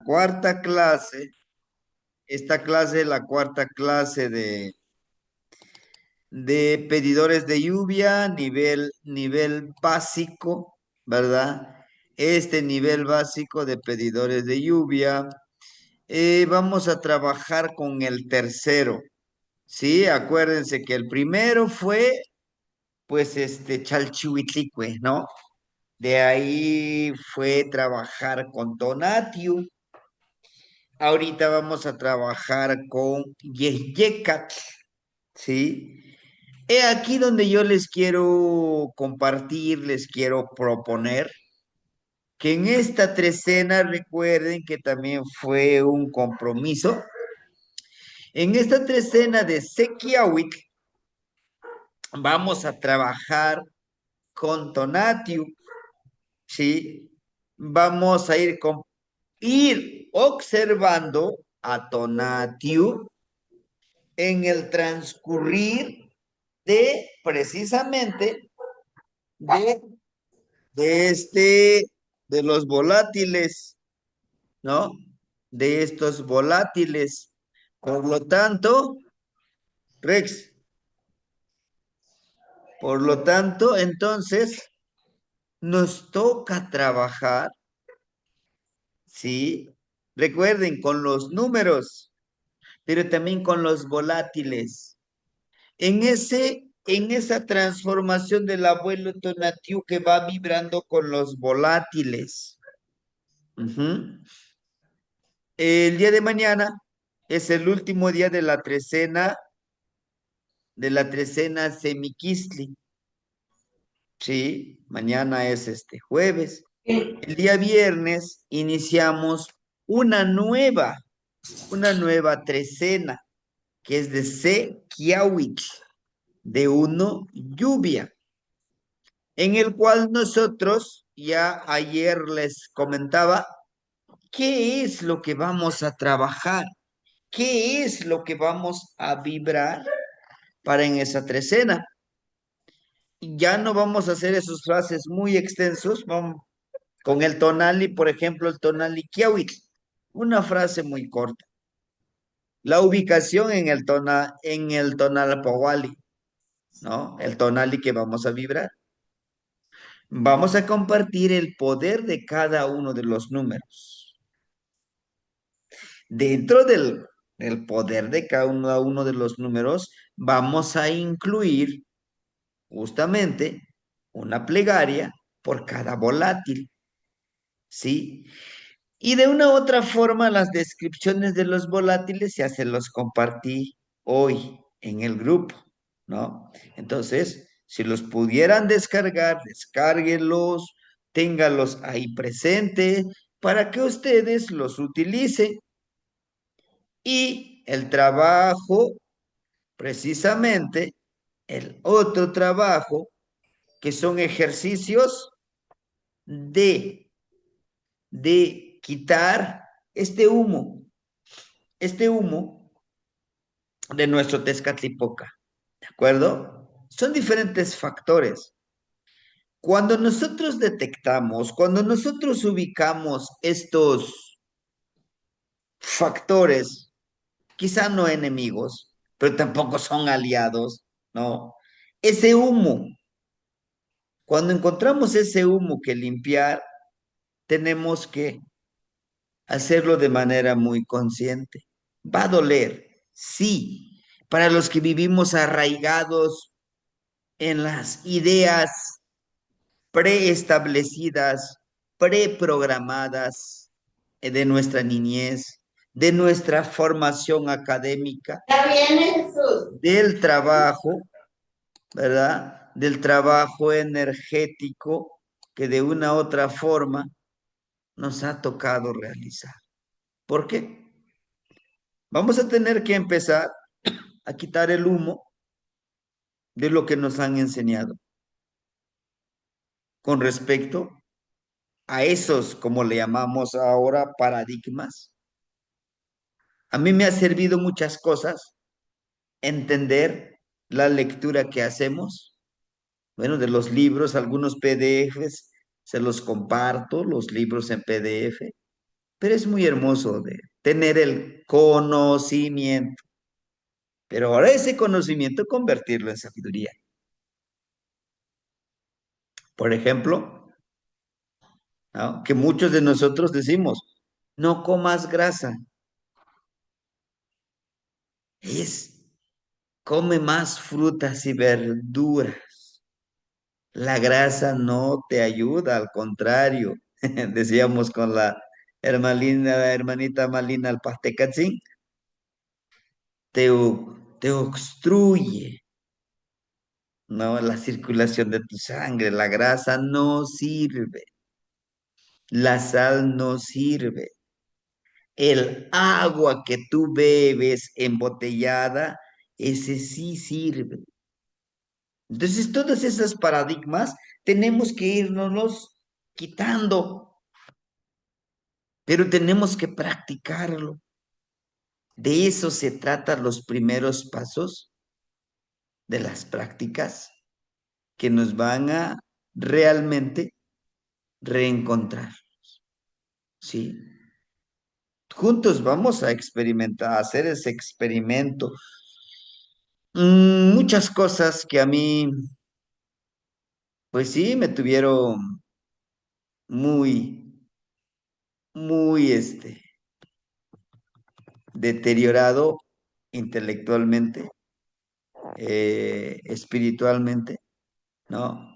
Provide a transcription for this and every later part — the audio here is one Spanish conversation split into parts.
Cuarta clase, esta clase es la cuarta clase de pedidores de lluvia, nivel básico, ¿verdad? Este nivel básico de pedidores de lluvia, vamos a trabajar con el tercero, ¿sí? Acuérdense que el primero fue, pues, Chalchihuitlicue, ¿no? De ahí fue trabajar con Tonatiuh. Ahorita vamos a trabajar con Yeyecat, ¿sí? He aquí donde yo les quiero compartir, les quiero proponer que en esta trecena recuerden que también fue un compromiso. En esta trecena de Sequiahuic vamos a trabajar con Tonatiuh, ¿sí? Vamos a ir observando a Tonatiuh en el transcurrir de precisamente de, de de los volátiles, ¿no? De estos volátiles. Por lo tanto, Rex, por lo tanto, entonces nos toca trabajar, ¿sí? Recuerden, con los números, pero también con los volátiles. En esa transformación del abuelo Tonatiuh que va vibrando con los volátiles. Ujú. El día de mañana es el último día de la trecena Semiquistli. Sí, mañana es este jueves. El día viernes iniciamos una una nueva trecena, que es de Sequiawich, de uno lluvia, en el cual nosotros ya ayer les comentaba qué es lo que vamos a trabajar, qué es lo que vamos a vibrar para en esa trecena. Ya no vamos a hacer esos frases muy extensos, vamos con el tonali, por ejemplo, el tonali kiawit, una frase muy corta. La ubicación en el tonal powali, ¿no? El tonali que vamos a vibrar. Vamos a compartir el poder de cada uno de los números. Dentro del poder de cada uno de los números, vamos a incluir justamente una plegaria por cada volátil, ¿sí? Y de una u otra forma, las descripciones de los volátiles ya se los compartí hoy en el grupo, ¿no? Entonces, si los pudieran descargar, descárguenlos, ténganlos ahí presente para que ustedes los utilicen. Y el trabajo, precisamente, el otro trabajo, que son ejercicios de, de quitar este humo de nuestro Tezcatlipoca, ¿de acuerdo? Son diferentes factores. Cuando nosotros detectamos, cuando nosotros ubicamos estos factores, quizá no enemigos, pero tampoco son aliados, ¿no? Ese humo, cuando encontramos ese humo que limpiar, tenemos que hacerlo de manera muy consciente. Va a doler, sí, para los que vivimos arraigados en las ideas preestablecidas, preprogramadas de nuestra niñez, de nuestra formación académica, Ya viene Jesús. del trabajo, ¿verdad? Del trabajo energético que de una u otra forma nos ha tocado realizar. ¿Por qué? Vamos a tener que empezar a quitar el humo de lo que nos han enseñado con respecto a esos, como le llamamos ahora, paradigmas. A mí me ha servido muchas cosas entender la lectura que hacemos, bueno, de los libros, algunos PDFs, se los comparto, los libros en PDF, pero es muy hermoso de tener el conocimiento. Pero ahora ese conocimiento convertirlo en sabiduría. Por ejemplo, ¿no? Que muchos de nosotros decimos, no comas grasa, es come más frutas y verduras. La grasa no te ayuda, al contrario. Decíamos con la hermanita Malina Alpastecatsin, te obstruye, ¿no? La circulación de tu sangre. La grasa no sirve, la sal no sirve. El agua que tú bebes embotellada, ese sí sirve. Entonces, todas esas paradigmas tenemos que irnos quitando, pero tenemos que practicarlo. De eso se tratan los primeros pasos de las prácticas que nos van a realmente reencontrar, ¿sí? Juntos vamos a experimentar, a hacer ese experimento. Muchas cosas que a mí, pues sí, me tuvieron muy, muy, deteriorado intelectualmente, espiritualmente, ¿no?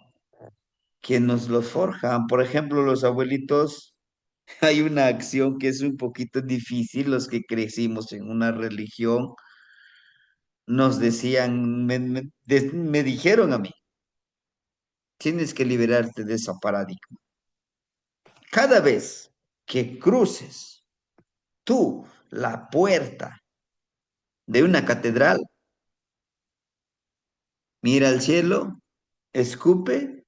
Que nos lo forjan. Por ejemplo, los abuelitos, hay una acción que es un poquito difícil, los que crecimos en una religión, nos decían, me dijeron a mí, tienes que liberarte de esa paradigma. Cada vez que cruces tú la puerta de una catedral, mira al cielo, escupe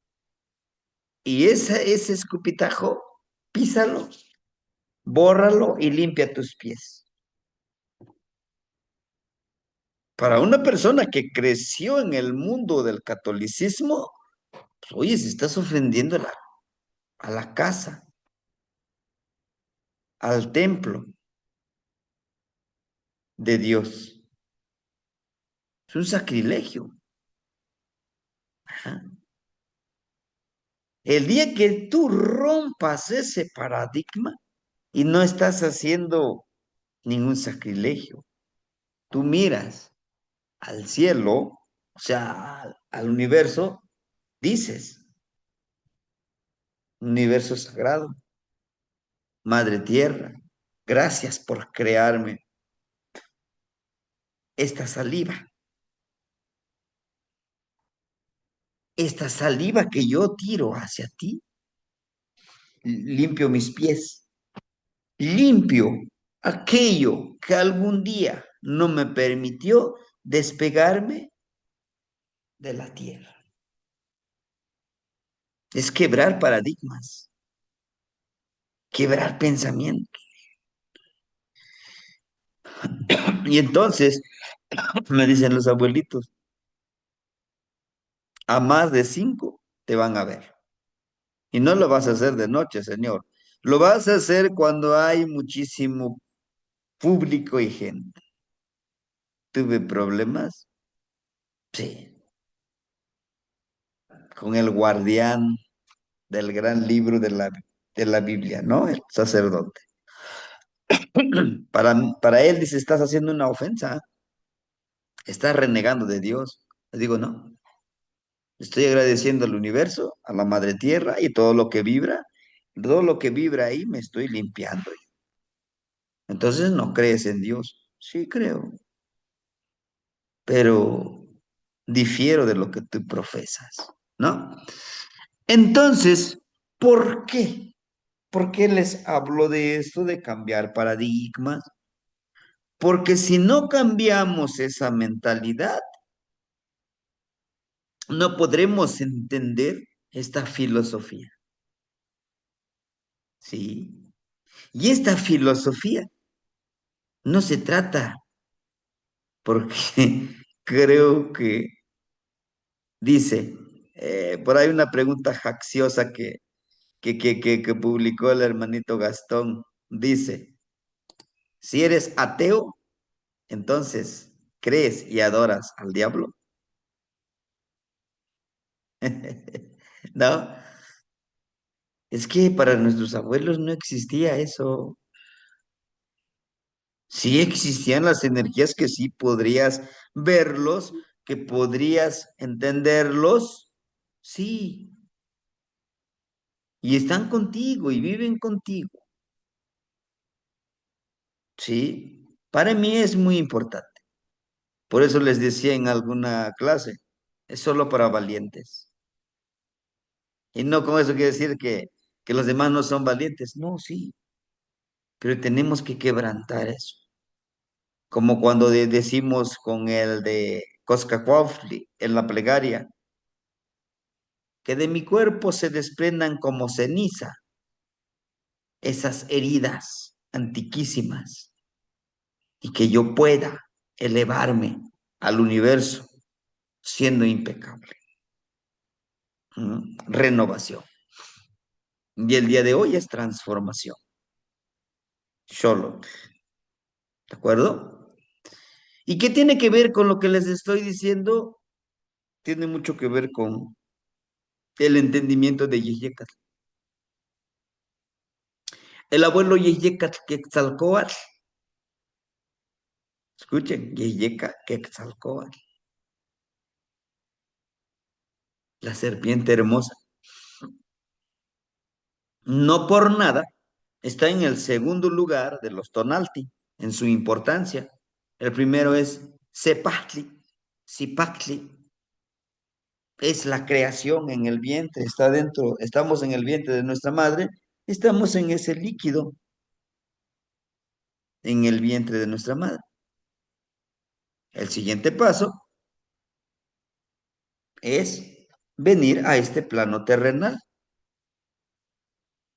y ese escupitajo, písalo, bórralo y limpia tus pies. Para una persona que creció en el mundo del catolicismo, pues, oye, si estás ofendiendo a la casa, al templo de Dios. Es un sacrilegio. Ajá. El día que tú rompas ese paradigma y no estás haciendo ningún sacrilegio, tú miras al cielo, o sea, al universo, dices, universo sagrado, Madre Tierra, gracias por crearme esta saliva que yo tiro hacia ti, limpio mis pies, limpio aquello que algún día no me permitió despegarme de la tierra. Es quebrar paradigmas, quebrar pensamientos. Y entonces, me dicen los abuelitos, a más de 5 te van a ver. Y no lo vas a hacer de noche, señor. Lo vas a hacer cuando hay muchísimo público y gente. ¿Tuve problemas? Sí, con el guardián del gran libro de la Biblia, ¿no? El sacerdote. Para él dice, estás haciendo una ofensa, estás renegando de Dios. Le digo, no, estoy agradeciendo al universo, a la madre tierra y todo lo que vibra ahí me estoy limpiando. Entonces no crees en Dios. Sí creo, pero difiero de lo que tú profesas, ¿no? Entonces, ¿por qué? ¿Por qué les hablo de esto, de cambiar paradigmas? Porque si no cambiamos esa mentalidad, no podremos entender esta filosofía, ¿sí? Y esta filosofía no se trata, porque creo que dice, por ahí una pregunta jacciosa que publicó el hermanito Gastón. Dice, si eres ateo, entonces crees y adoras al diablo. ¿No? Es que para nuestros abuelos no existía eso. Sí existían las energías que sí podrías verlos, que podrías entenderlos, sí, y están contigo y viven contigo, sí. Para mí es muy importante. Por eso les decía en alguna clase, es solo para valientes. Y no con eso quiere decir que los demás no son valientes. No, sí, pero tenemos que quebrantar eso. Como cuando decimos con el de Koskakwafli en la plegaria, que de mi cuerpo se desprendan como ceniza esas heridas antiquísimas y que yo pueda elevarme al universo siendo impecable. Renovación. Y el día de hoy es transformación. Solo. ¿De acuerdo? ¿Y qué tiene que ver con lo que les estoy diciendo? Tiene mucho que ver con el entendimiento de Yeyecatl. El abuelo Yeyecatl Quetzalcóatl, escuchen, Yeyeca Quetzalcóatl, la serpiente hermosa. No por nada está en el segundo lugar de los Tonalti en su importancia. El primero es Cepatli, Zipactli, es la creación en el vientre, está dentro, estamos en el vientre de nuestra madre, estamos en ese líquido en el vientre de nuestra madre. El siguiente paso es venir a este plano terrenal.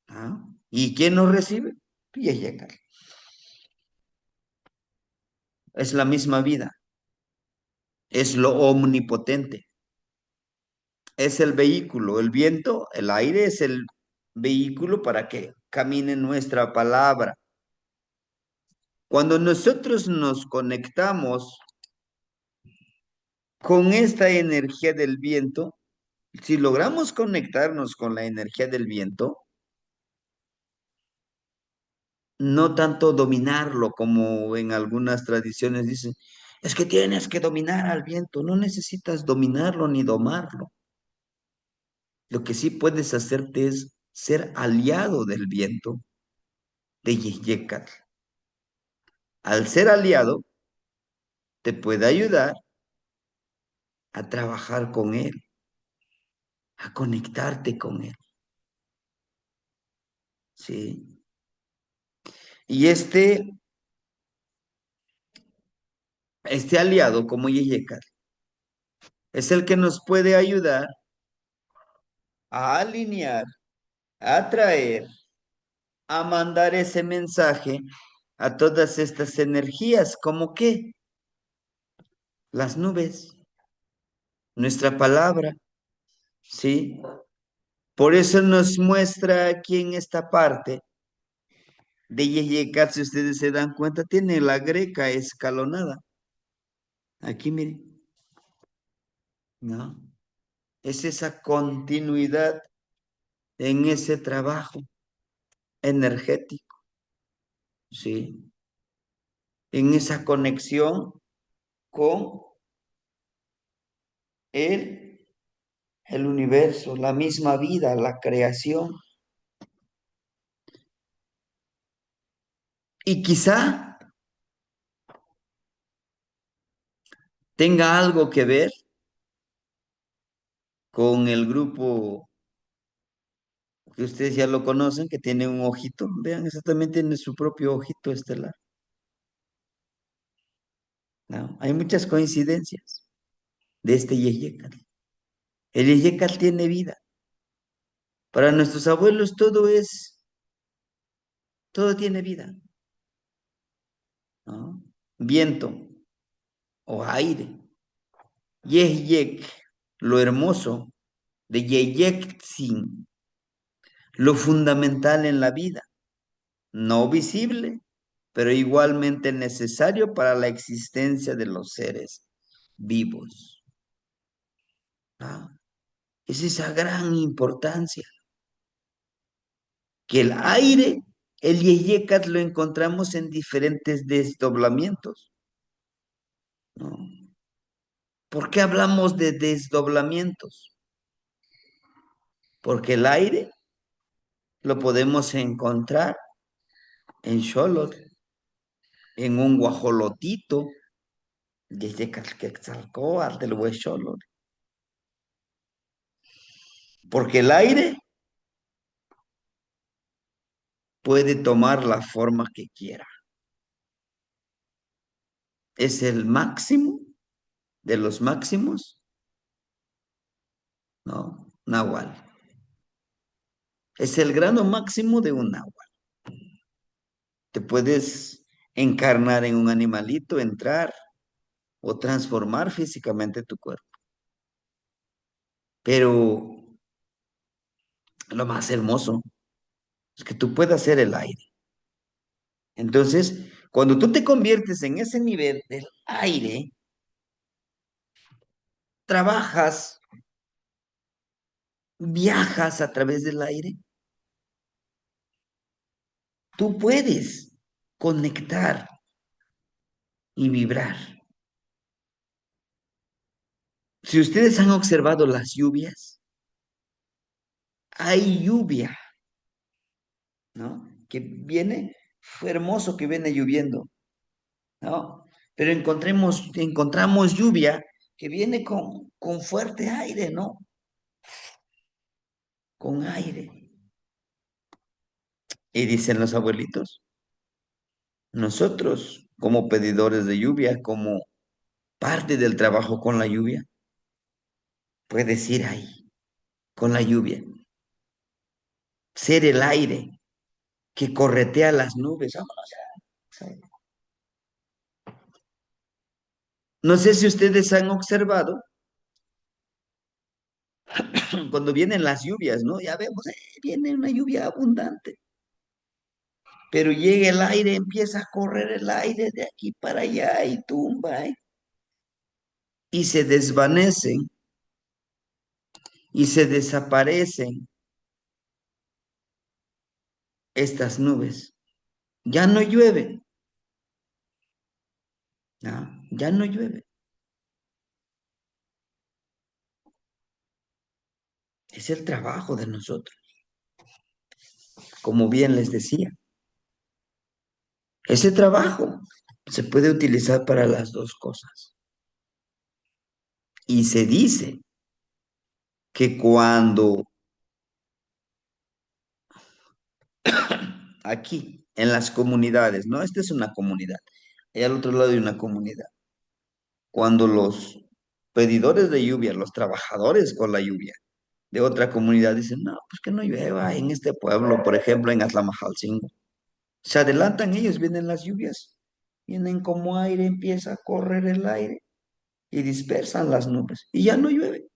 ¿Ah? ¿Y quién nos recibe? Piyayacal. Es la misma vida, es lo omnipotente, es el vehículo, el viento, el aire es el vehículo para que camine nuestra palabra. Cuando nosotros nos conectamos con esta energía del viento, si logramos conectarnos con la energía del viento, no tanto dominarlo como en algunas tradiciones dicen, es que tienes que dominar al viento, no necesitas dominarlo ni domarlo. Lo que sí puedes hacerte es ser aliado del viento de Yeyecatl. Al ser aliado, te puede ayudar a trabajar con él, a conectarte con él, ¿sí? Y este aliado como Yeyecatl es el que nos puede ayudar a alinear, a traer, a mandar ese mensaje a todas estas energías, como que las nubes, nuestra palabra, ¿sí? Por eso nos muestra aquí en esta parte de Yeyekat, si ustedes se dan cuenta, tiene la greca escalonada. Aquí miren, ¿no? Es esa continuidad en ese trabajo energético, ¿sí? En esa conexión con el, el universo, la misma vida, la creación. Y quizá tenga algo que ver con el grupo que ustedes ya lo conocen, que tiene un ojito. Vean, eso también tiene su propio ojito estelar. ¿No? Hay muchas coincidencias de este Yeyecatl. El Yeyecatl tiene vida. Para nuestros abuelos todo tiene vida, ¿no? Viento o aire. Yeyec, lo hermoso de Yeyectzin, lo fundamental en la vida. no visible, pero igualmente necesario para la existencia de los seres vivos. ¿Ah? Es esa gran importancia que el aire, el Yeyecat lo encontramos en diferentes desdoblamientos, ¿no? ¿Por qué hablamos de desdoblamientos? Porque el aire lo podemos encontrar en Xolotl, en un guajolotito, desde Quetzalcóatl del Huexolotl. Porque el aire puede tomar la forma que quiera. Es el máximo de los máximos, ¿no? Nahual. Es el grado máximo de un nahual. Te puedes encarnar en un animalito, entrar o transformar físicamente tu cuerpo. Pero lo más hermoso es que tú puedas ser el aire. Entonces, cuando tú te conviertes en ese nivel del aire, trabajas, viajas a través del aire, tú puedes conectar y vibrar. Si ustedes han observado las lluvias, hay lluvia, ¿no? Que viene, fue hermoso que viene lloviendo, ¿no? Pero encontramos lluvia que viene con fuerte aire, ¿no? Con aire. Y dicen los abuelitos, nosotros como pedidores de lluvia, como parte del trabajo con la lluvia, puedes ir ahí, con la lluvia, ser el aire que corretea las nubes. Vámonos ya. No sé si ustedes han observado cuando vienen las lluvias, ¿no? Ya vemos, viene una lluvia abundante, pero llega el aire, empieza a correr el aire de aquí para allá y tumba, ¿eh? Y se desvanecen y se desaparecen estas nubes. Ya no llueve, ¿no? Ya no llueve. Es el trabajo de nosotros, como bien les decía. Ese trabajo se puede utilizar para las dos cosas. Y se dice que cuando aquí, en las comunidades, ¿no? Esta es una comunidad, y al otro lado hay una comunidad. Cuando los pedidores de lluvia, los trabajadores con la lluvia de otra comunidad dicen, no, pues que no llueva en este pueblo, por ejemplo, en Atlamajalcingo. Se adelantan ellos, vienen las lluvias, vienen como aire, empieza a correr el aire y dispersan las nubes y ya no llueve.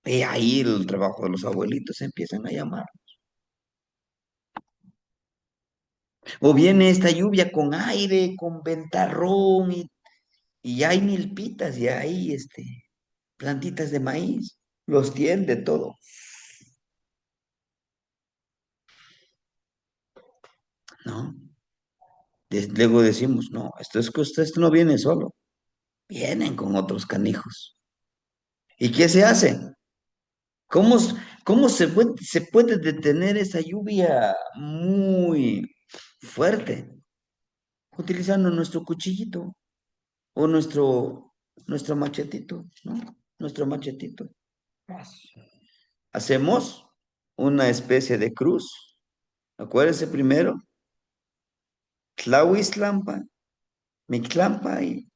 Y ahí el trabajo de los abuelitos empiezan a llamar. O viene esta lluvia con aire, con ventarrón y ya hay milpitas, ya hay plantitas de maíz, los tiende todo, ¿no? Luego decimos, no, esto es que esto no viene solo, vienen con otros canijos. ¿Y qué se hace? ¿Cómo, cómo se puede detener esa lluvia muy fuerte? Utilizando nuestro cuchillito o nuestro machetito, ¿no? Nuestro machetito. Hacemos una especie de cruz. Acuérdense primero, Tlahuiztlampa, Mictlampa, y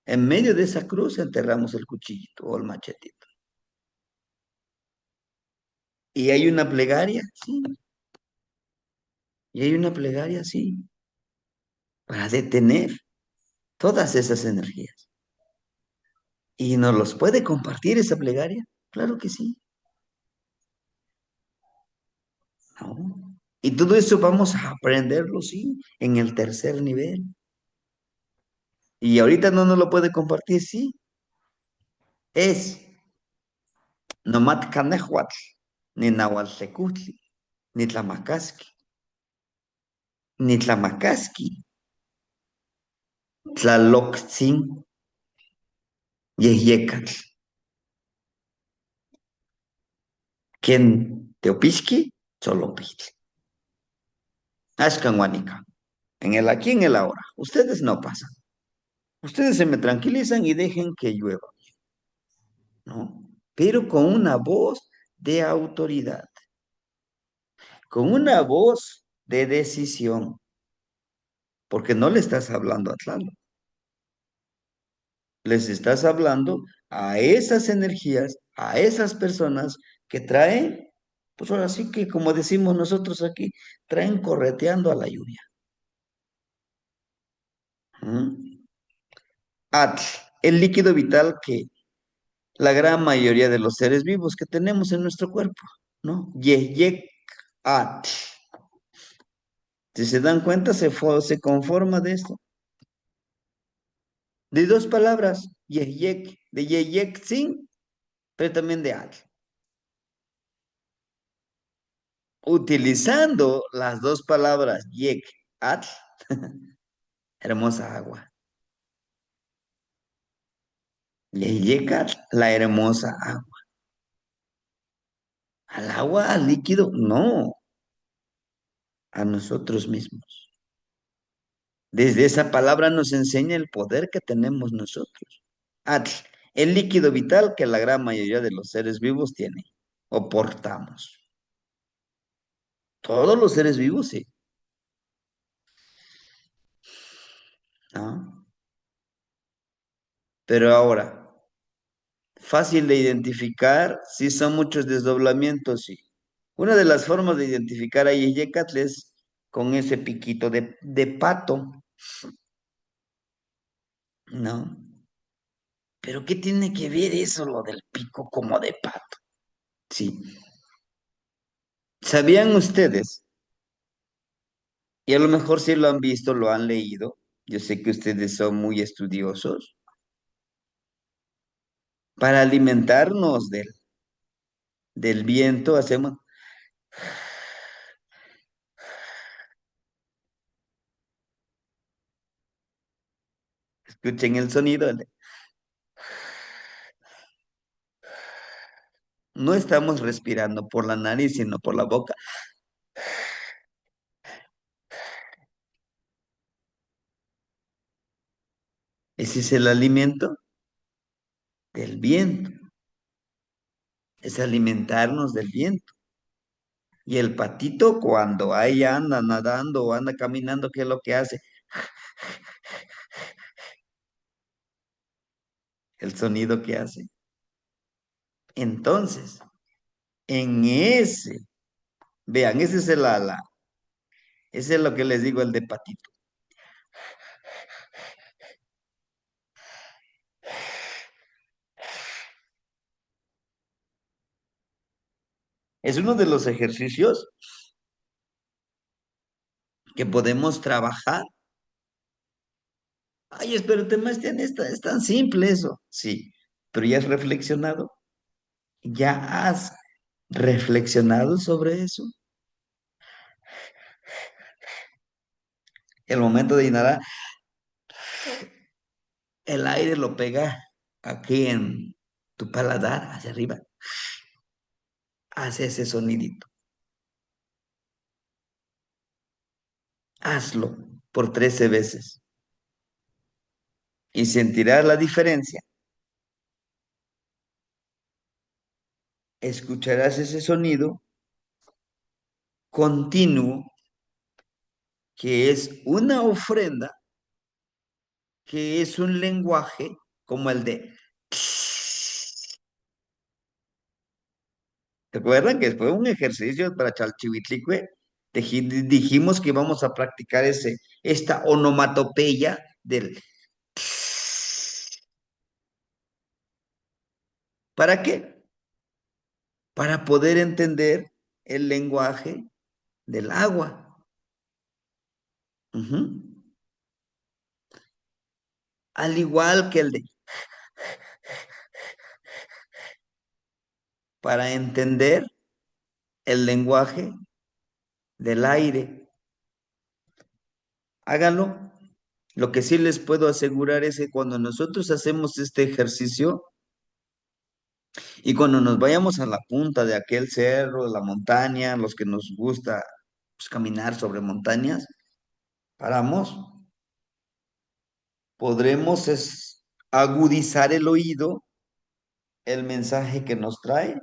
en medio de esa cruz enterramos el cuchillito o el machetito. Y hay una plegaria, sí, y hay una plegaria, sí, para detener todas esas energías. ¿Y nos los puede compartir esa plegaria? Claro que sí. ¿no? Y todo eso vamos a aprenderlo, sí, en el tercer nivel. Y ahorita no nos lo puede compartir, sí. Es Nomat Canehuatl, ni Nahualtecutli, ni Tlamacasqui, ni Tlamacasqui, Tlalocstzin, Yehyecatl. ¿Quién Teopisqui? Solopitl. Ashkanwanika. En el aquí, en el ahora. Ustedes no pasan. Ustedes se me tranquilizan y dejen que llueva, ¿no? Pero con una voz de autoridad, con una voz de decisión, porque no le estás hablando a Tlaloc, les estás hablando a esas energías, a esas personas que traen, pues ahora sí que como decimos nosotros aquí, traen correteando a la lluvia. ¿Mm? Atl, el líquido vital que la gran mayoría de los seres vivos que tenemos en nuestro cuerpo, ¿no? Yeyek Atl. Si se dan cuenta, se conforma de esto. De dos palabras, Yeyek, de Yeyek sin, pero también de Atl. Utilizando las dos palabras Yek, Atl, hermosa agua. Yeyek Atl, la hermosa agua. Al agua, al líquido, no, a nosotros mismos. Desde esa palabra nos enseña el poder que tenemos nosotros. Atl, el líquido vital que la gran mayoría de los seres vivos tienen o portamos. Todos los seres vivos, sí. ¿No? Pero ahora, fácil de identificar, sí son muchos desdoblamientos, sí. Una de las formas de identificar a Yeyecatl es con ese piquito de pato, ¿no? Pero ¿qué tiene que ver eso, lo del pico como de pato? Sí. ¿Sabían ustedes? Y a lo mejor si lo han visto, lo han leído. Yo sé que ustedes son muy estudiosos. Para alimentarnos del viento, hacemos, escuchen el sonido. No estamos respirando por la nariz, sino por la boca. Ese es el alimento del viento. Es alimentarnos del viento. Y el patito cuando ahí anda nadando o anda caminando, ¿qué es lo que hace? El sonido que hace. Entonces, en ese, vean, ese es el ala. Ese es lo que les digo, el de patito. Es uno de los ejercicios que podemos trabajar. Ay, espérate, Mastián, es tan simple eso. Sí, pero ya has reflexionado. ¿Ya has reflexionado sobre eso? El momento de inhalar, el aire lo pega aquí en tu paladar, hacia arriba. Hace ese sonidito. Hazlo por 13 veces y sentirás la diferencia. Escucharás ese sonido continuo que es una ofrenda, que es un lenguaje como el de... ¿Te acuerdan que fue un ejercicio para Chalchihuitlicue? Dijimos que íbamos a practicar esta onomatopeya del... ¿Para qué? Para poder entender el lenguaje. del agua. Ujú. Al igual que el de, para entender el lenguaje del aire. Háganlo. Lo que sí les puedo asegurar es que cuando nosotros hacemos este ejercicio y cuando nos vayamos a la punta de aquel cerro, de la montaña, los que nos gusta pues, caminar sobre montañas, paramos, podremos agudizar el oído, el mensaje que nos trae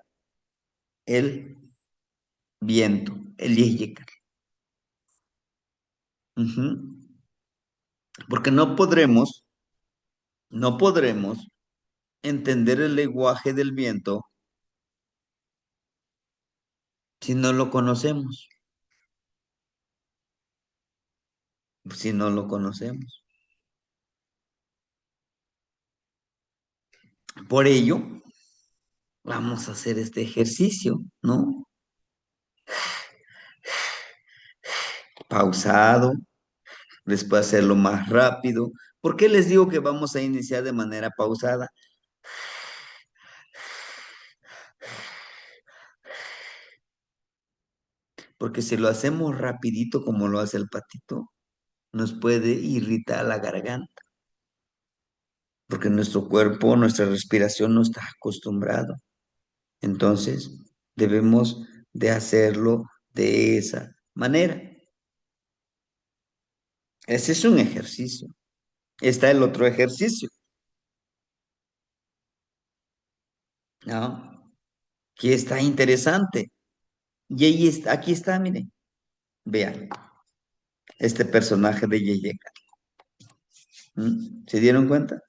el viento, el yeyecatl. Ujú. Porque no podremos entender el lenguaje del viento si no lo conocemos, si no lo conocemos. Por ello, vamos a hacer este ejercicio, ¿no? Pausado, después hacerlo más rápido. ¿Por qué les digo que vamos a iniciar de manera pausada? Porque si lo hacemos rapidito como lo hace el patito, nos puede irritar la garganta, porque nuestro cuerpo, nuestra respiración no está acostumbrado. Entonces, debemos de hacerlo de esa manera. Ese es un ejercicio. Está el otro ejercicio, ¿no? Que está interesante. Y ahí está, aquí está, miren. Vean, este personaje de Yeyeka. ¿Se dieron cuenta?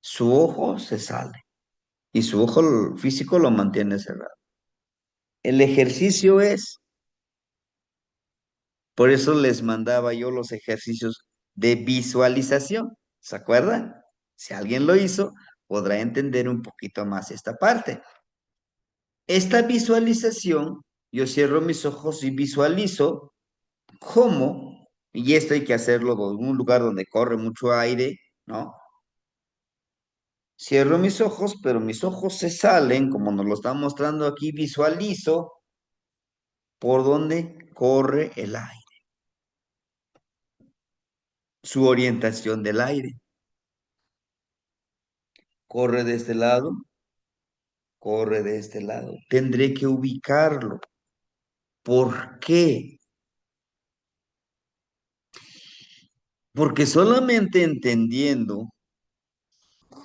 Su ojo se sale y su ojo físico lo mantiene cerrado. El ejercicio es, por eso les mandaba yo los ejercicios de visualización. ¿Se acuerdan? Si alguien lo hizo, podrá entender un poquito más esta parte. Esta visualización, yo cierro mis ojos y visualizo cómo, y esto hay que hacerlo en un lugar donde corre mucho aire, ¿no? Cierro mis ojos, pero mis ojos se salen, como nos lo está mostrando aquí, visualizo por donde corre el aire, su orientación del aire. Corre de este lado, corre de este lado. Tendré que ubicarlo. ¿Por qué? Porque solamente entendiendo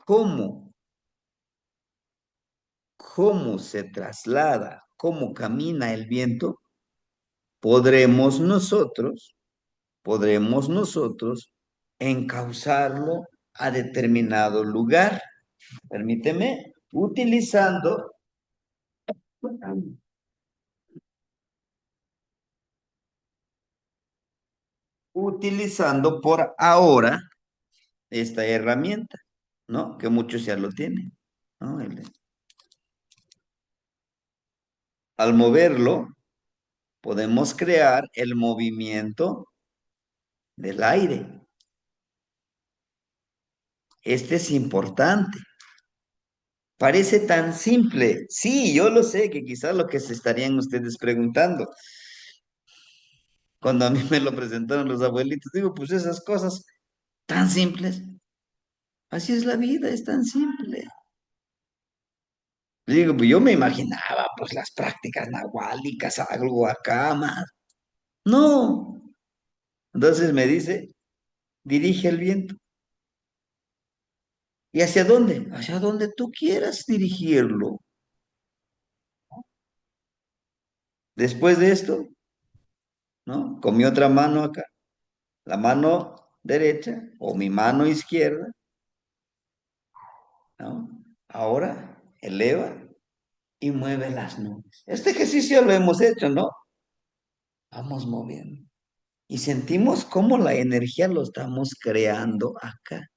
cómo, cómo se traslada, cómo camina el viento, podremos nosotros, podremos nosotros encauzarlo a determinado lugar. Permíteme, utilizando por ahora esta herramienta, ¿no? Que muchos ya lo tienen, ¿no? Al moverlo, podemos crear el movimiento del aire. Este es importante. Parece tan simple. Sí, yo lo sé que quizás lo que se estarían ustedes preguntando. Cuando a mí me lo presentaron los abuelitos, digo, pues esas cosas tan simples. Así es la vida, es tan simple. Digo, pues yo me imaginaba, pues las prácticas nahuálicas, algo acá más. No. Entonces me dice, dirige el viento. ¿Y hacia dónde? Hacia donde tú quieras dirigirlo. Después de esto, ¿no? Con mi otra mano acá, la mano derecha o mi mano izquierda, ¿no? Ahora eleva y mueve las nubes. Este ejercicio lo hemos hecho, ¿no? Vamos moviendo. Y sentimos cómo la energía lo estamos creando acá,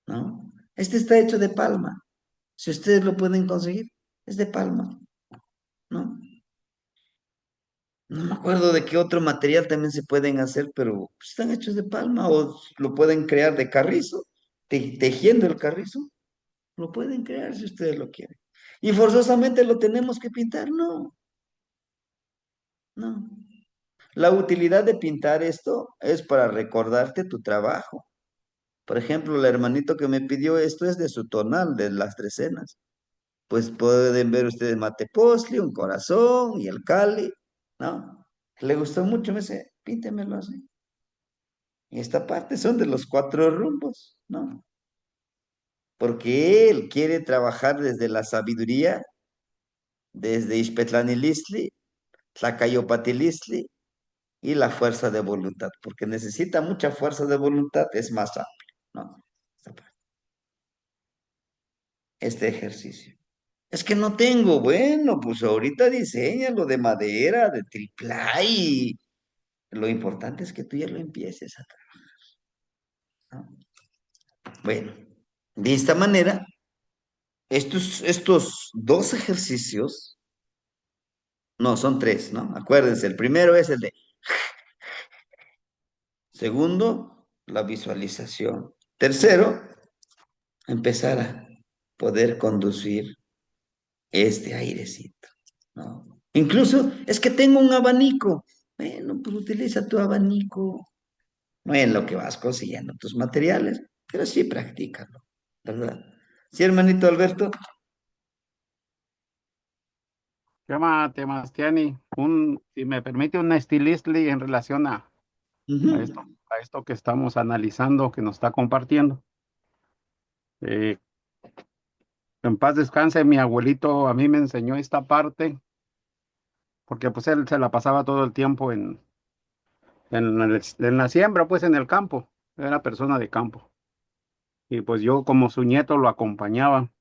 ¿no? Este está hecho de palma. Si ustedes lo pueden conseguir, es de palma, ¿no? No me acuerdo de qué otro material también se pueden hacer, pero están hechos de palma o lo pueden crear de carrizo, tejiendo el carrizo, lo pueden crear si ustedes lo quieren. Y forzosamente lo tenemos que pintar, no, no. La utilidad de pintar esto es para recordarte tu trabajo. Por ejemplo, el hermanito que me pidió esto es de su tonal, de las trecenas. Pues pueden ver ustedes Matepostli, un corazón y el Cali, ¿no? Le gustó mucho, me dice, píntemelo así. Y esta parte son de los cuatro rumbos, ¿no? Porque él quiere trabajar desde la sabiduría, desde Ixpetlanilistli, Tlacayopatilistli y la fuerza de voluntad, porque necesita mucha fuerza de voluntad, es más amplio, ¿no? Esta parte, este ejercicio. Es que no tengo, bueno, pues ahorita diseñalo de madera, de triplay. Lo importante es que tú ya lo empieces a trabajar, ¿no? Bueno, de esta manera, estos dos ejercicios, no, son tres, ¿no? Acuérdense, el primero es el de, segundo, la visualización. Tercero, empezar a poder conducir este airecito, ¿no? Incluso es que tengo un abanico. Bueno, pues utiliza tu abanico. No en lo que vas consiguiendo tus materiales, pero sí practícalo, ¿verdad? Sí, hermanito Alberto. Llama Temastiani, si me permite, un estilistli en relación Ujú. a esto que estamos analizando, que nos está compartiendo. Eh, en paz descanse, mi abuelito a mí me enseñó esta parte, porque pues él se la pasaba todo el tiempo en la siembra, pues en el campo. Era persona de campo. Y pues yo como su nieto lo acompañaba,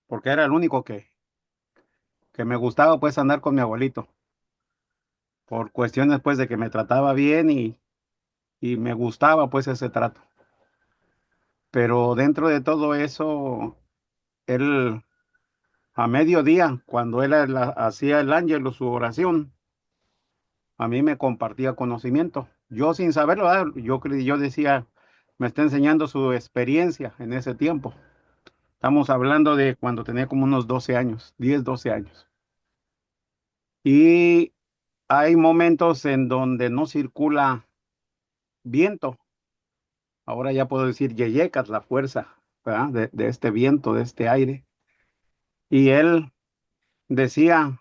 porque era el único que me gustaba pues andar con mi abuelito, por cuestiones pues de que me trataba bien y me gustaba pues ese trato. Pero dentro de todo eso, él a mediodía, cuando él hacía el ángel, su oración, a mí me compartía conocimiento. Yo sin saberlo, yo decía, me está enseñando su experiencia en ese tiempo. Estamos hablando de cuando tenía como unos 12 años, 10 12 años. Y hay momentos en donde no circula viento. Ahora ya puedo decir yeyecas, la fuerza, ¿verdad? De este viento, de este aire. Y él decía,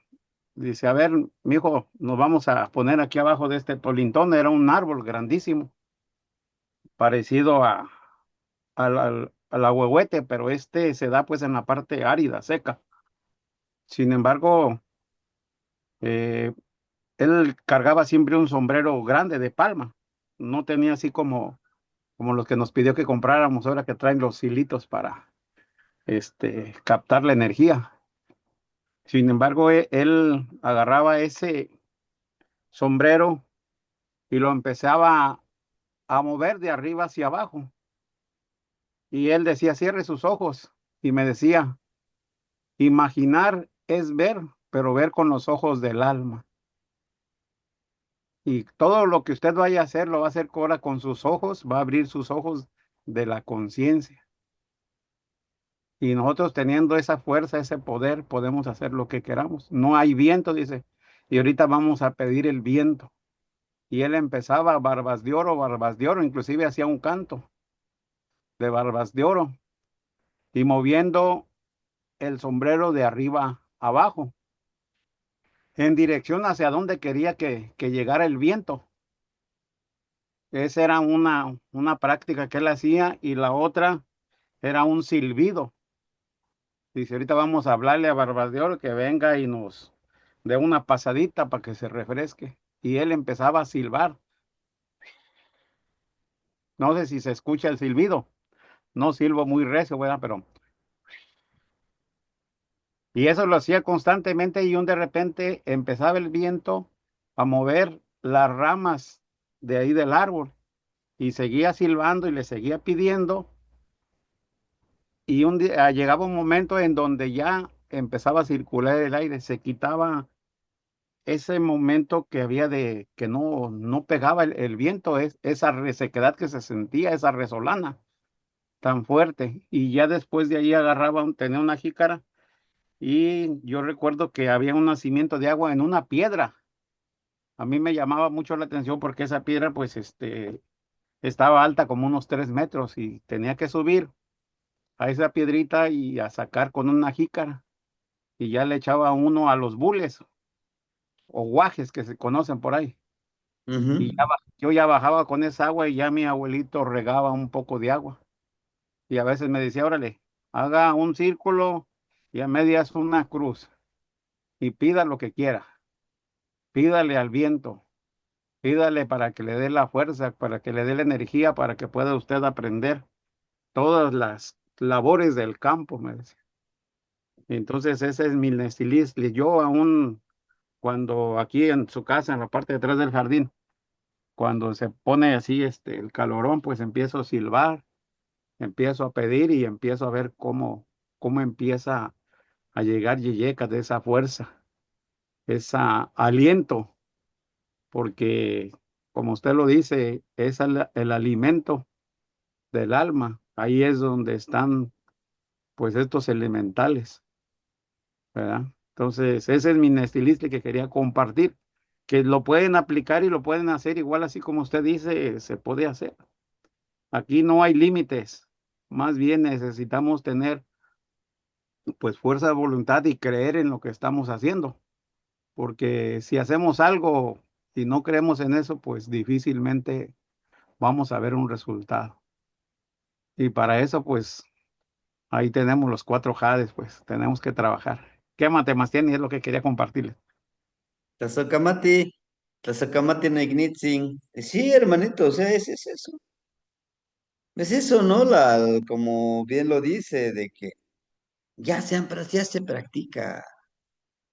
dice, a ver, mijo, nos vamos a poner aquí abajo de este tolintón. Era un árbol grandísimo, parecido al ahuehuete, pero este se da pues en la parte árida, seca. Sin embargo, eh, él cargaba siempre un sombrero grande de palma. No tenía así como los que nos pidió que compráramos ahora que traen los hilitos para captar la energía. Sin embargo, él agarraba ese sombrero y lo empezaba a mover de arriba hacia abajo. Y él decía, cierre sus ojos. Y me decía, imaginar es ver, pero ver con los ojos del alma. Y todo lo que usted vaya a hacer, lo va a hacer ahora con sus ojos, va a abrir sus ojos de la conciencia. Y nosotros teniendo esa fuerza, ese poder, podemos hacer lo que queramos. No hay viento, dice. Y ahorita vamos a pedir el viento. Y él empezaba barbas de oro, inclusive hacía un canto de barbas de oro y moviendo el sombrero de arriba abajo, en dirección hacia donde quería que llegara el viento. Esa era una práctica que él hacía y la otra era un silbido. Dice, ahorita vamos a hablarle a Barbas de Oro que venga y nos dé una pasadita para que se refresque. Y él empezaba a silbar. No sé si se escucha el silbido. No silbo muy recio, ¿verdad? Pero y eso lo hacía constantemente y un de repente empezaba el viento a mover las ramas de ahí del árbol y seguía silbando y le seguía pidiendo y un día llegaba un momento en donde ya empezaba a circular el aire, se quitaba ese momento que había de que no pegaba el viento, esa resequedad que se sentía, esa resolana tan fuerte. Y ya después de ahí agarraba, tenía una jícara y yo recuerdo que había un nacimiento de agua en una piedra. A mí me llamaba mucho la atención porque esa piedra, pues, estaba alta como unos 3 metros y tenía que subir a esa piedrita y a sacar con una jícara. Y ya le echaba uno a los bules o guajes que se conocen por ahí. Ujú. Y yo ya bajaba con esa agua y ya mi abuelito regaba un poco de agua. Y a veces me decía, órale, haga un círculo y a medias una cruz y pida lo que quiera. Pídale al viento, pídale para que le dé la fuerza, para que le dé la energía, para que pueda usted aprender todas las labores del campo, me decía. Entonces ese es mi Nestilisli. Yo aún cuando aquí en su casa, en la parte de atrás del jardín, cuando se pone así el calorón, pues empiezo a silbar, empiezo a pedir y empiezo a ver cómo empieza a llegar Yeyecas de esa fuerza, ese aliento, porque como usted lo dice, es el alimento del alma. Ahí es donde están pues estos elementales, ¿verdad? Entonces, ese es mi Nestiliste que quería compartir, que lo pueden aplicar y lo pueden hacer igual así como usted dice, se puede hacer. Aquí no hay límites, más bien necesitamos tener pues fuerza de voluntad y creer en lo que estamos haciendo, porque si hacemos algo y no creemos en eso, pues difícilmente vamos a ver un resultado. Y para eso, pues ahí tenemos los 4 Jades, pues tenemos que trabajar. ¿Qué matemas tiene? Es lo que quería compartirles. Tlazocamati, Tlazocamati Neignitzin. Sí, hermanito, o sea, es eso. Es eso, ¿no? Como bien lo dice, de que ya se practica,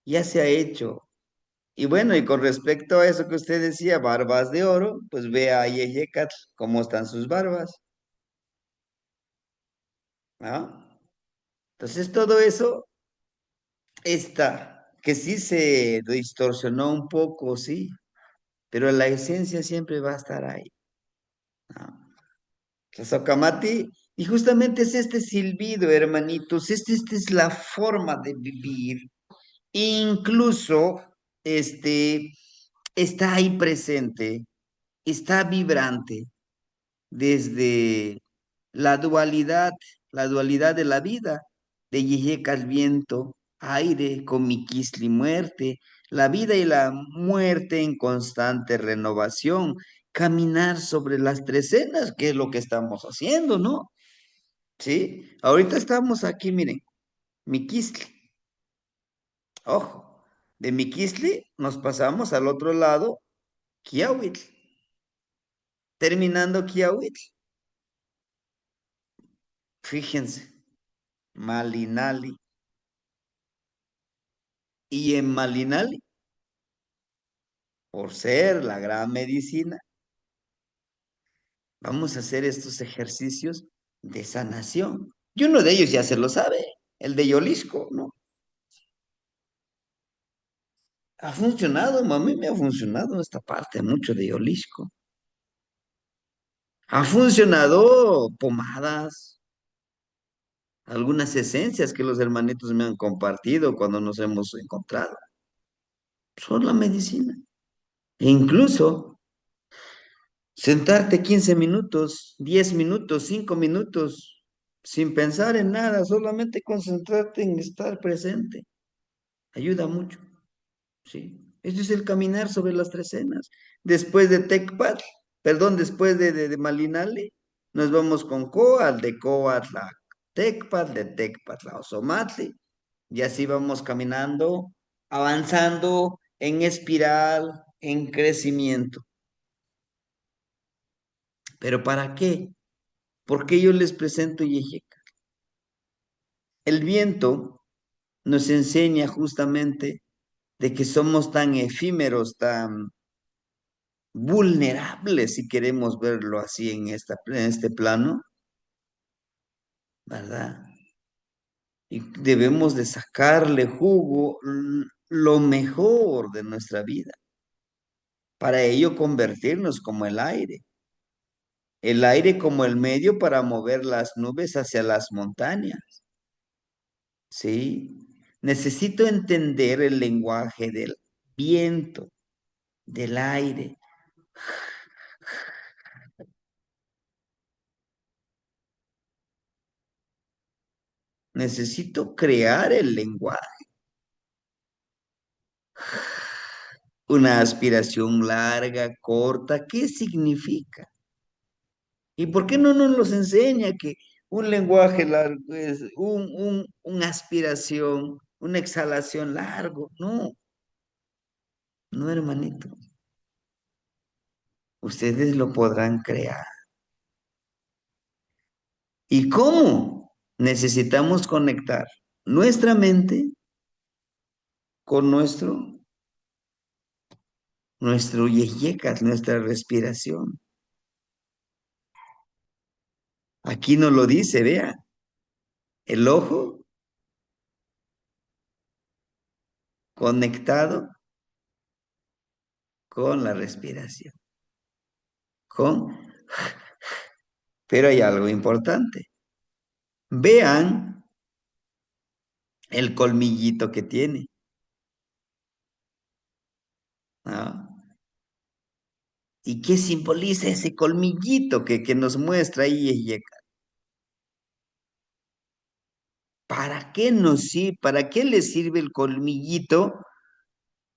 ya se ha hecho. Y bueno, y con respecto a eso que usted decía, barbas de oro, pues ve a Yeyekat cómo están sus barbas, ¿no? Entonces todo eso está, que sí se distorsionó un poco, sí, pero la esencia siempre va a estar ahí, ¿no? La Socamati, y justamente es este silbido, hermanitos, esta es la forma de vivir. Incluso, este, está ahí presente, está vibrante desde la dualidad, la dualidad de la vida, de Yeyecas viento, aire, Comiquisli muerte, la vida y la muerte en constante renovación, caminar sobre las trecenas, que es lo que estamos haciendo, ¿no? Sí, ahorita estamos aquí, miren, Miquisli, ojo, de Miquisli nos pasamos al otro lado, Quiahuitl, terminando Quiahuitl, fíjense, Malinali, y en Malinali, por ser la gran medicina, vamos a hacer estos ejercicios de sanación. Y uno de ellos ya se lo sabe, el de Yolisco, ¿no? Ha funcionado, mami, me ha funcionado esta parte mucho de Yolisco. Ha funcionado pomadas, algunas esencias que los hermanitos me han compartido cuando nos hemos encontrado. Son la medicina. E incluso sentarte 15 minutos, 10 minutos, 5 minutos, sin pensar en nada, solamente concentrarte en estar presente. Ayuda mucho, ¿sí? Este es el caminar sobre las trecenas. Después de Tecpat, perdón, después de Malinali, nos vamos con Coat, de Coat la Tecpat, de Tecpat la Osomatli, y así vamos caminando, avanzando en espiral, en crecimiento. ¿Pero para qué? ¿Por qué yo les presento Yeyeca? El viento nos enseña justamente de que somos tan efímeros, tan vulnerables, si queremos verlo así en este plano, ¿verdad? Y debemos de sacarle jugo. lo mejor de nuestra vida. Para ello convertirnos como el aire como el medio para mover las nubes hacia las montañas. ¿Sí? Necesito entender el lenguaje del viento, del aire. Necesito crear el lenguaje. Una aspiración larga, corta, ¿qué significa? ¿Y por qué no nos los enseña que un lenguaje largo es una aspiración, una exhalación largo? No, no, hermanito. Ustedes lo podrán crear. ¿Y cómo? Necesitamos conectar nuestra mente con nuestro yeyecas, nuestra respiración. Aquí nos lo dice, vea, el ojo conectado con la respiración, con, pero hay algo importante. Vean el colmillito que tiene, ¿no? ¿Y qué simboliza ese colmillito que nos muestra ahí Yeyeka? ¿Para qué le sirve el colmillito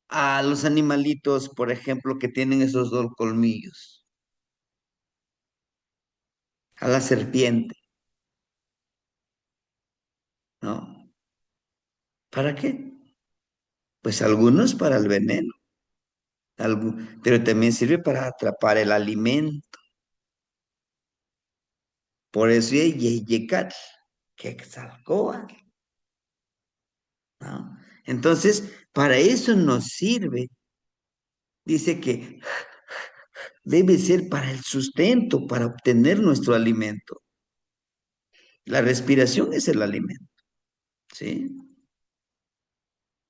a los animalitos, por ejemplo, que tienen esos dos colmillos? A la serpiente, ¿no? ¿Para qué? Pues algunos para el veneno, pero también sirve para atrapar el alimento. Por eso es Yeyekat, Quetzalcóatl, ¿no? Entonces, para eso nos sirve. Dice que debe ser para el sustento, para obtener nuestro alimento. La respiración es el alimento, ¿sí?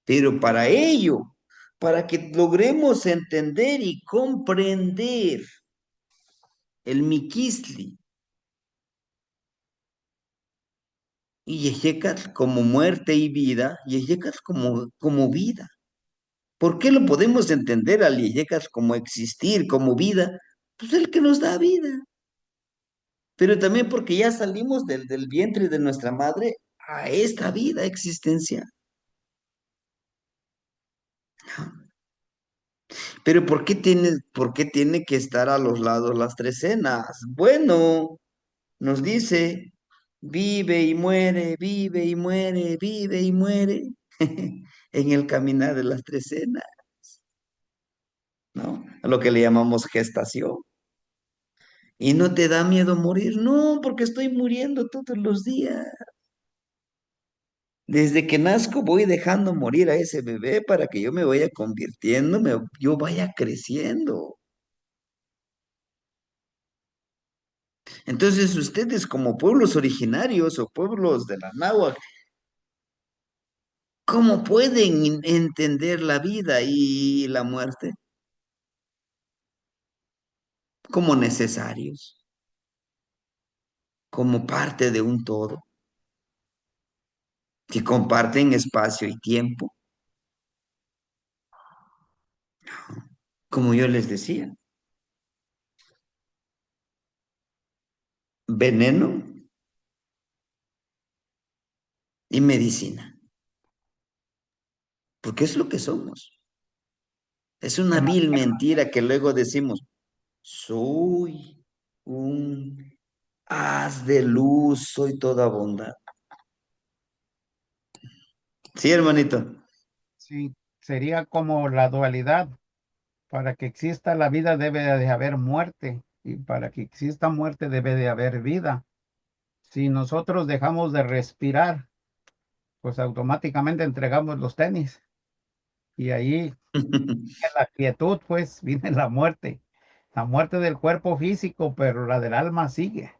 Pero para ello, para que logremos entender y comprender el miquisli y Yehecatl como muerte y vida, Yehecatl como vida. ¿Por qué lo podemos entender al Yehecatl como existir, como vida? Pues el que nos da vida. Pero también porque ya salimos del vientre de nuestra madre a esta vida existencial. Pero por qué tiene que estar a los lados las tres cenas? Bueno, nos dice, vive y muere, vive y muere, vive y muere en el caminar de las tres cenas, ¿no? A lo que le llamamos gestación. ¿Y no te da miedo morir? No, porque estoy muriendo todos los días. Desde que nazco voy dejando morir a ese bebé para que yo me vaya convirtiendo, yo vaya creciendo. Entonces ustedes como pueblos originarios o pueblos de la náhuatl, ¿cómo pueden entender la vida y la muerte? Como necesarios, como parte de un todo, que comparten espacio y tiempo, como yo les decía. Veneno y medicina, porque es lo que somos. Es una En la vil tierra. mentira que luego decimos, soy un haz de luz, soy toda bondad. Sí, hermanito. Sí, sería como la dualidad. Para que exista la vida debe de haber muerte y para que exista muerte debe de haber vida. Si nosotros dejamos de respirar, pues automáticamente entregamos los tenis y ahí en la quietud pues viene la muerte del cuerpo físico, pero la del alma sigue.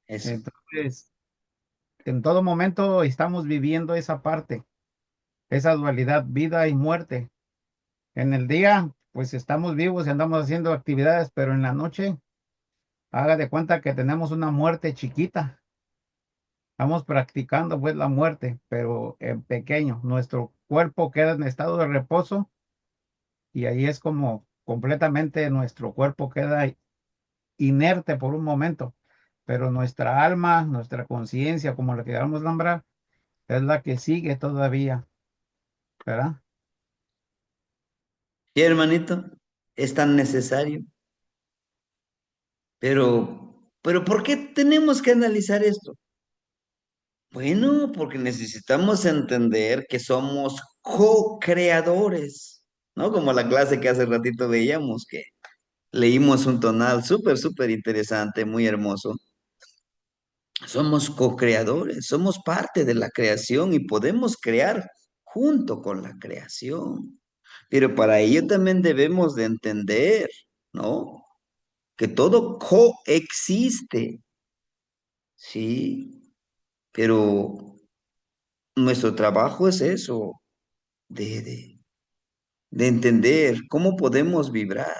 Eso. Entonces, en todo momento estamos viviendo esa parte. esa dualidad, vida y muerte. En el día, pues estamos vivos y andamos haciendo actividades, pero en la noche, haga de cuenta que tenemos una muerte chiquita. Vamos practicando pues la muerte, pero en pequeño. Nuestro cuerpo queda en estado de reposo y ahí es como completamente nuestro cuerpo queda inerte por un momento, pero nuestra alma, nuestra conciencia, como la queramos nombrar, es la que sigue todavía, ¿verdad? Y hermanito, es tan necesario. Pero ¿por qué tenemos que analizar esto? Bueno, porque necesitamos entender que somos co-creadores, ¿no? Como la clase que hace ratito veíamos, que leímos un tonal súper, súper interesante, muy hermoso. Somos co-creadores, somos parte de la creación y podemos crear junto con la creación. Pero para ello también debemos de entender, ¿no? Que todo coexiste, ¿sí? Pero nuestro trabajo es eso, de, de, de entender cómo podemos vibrar,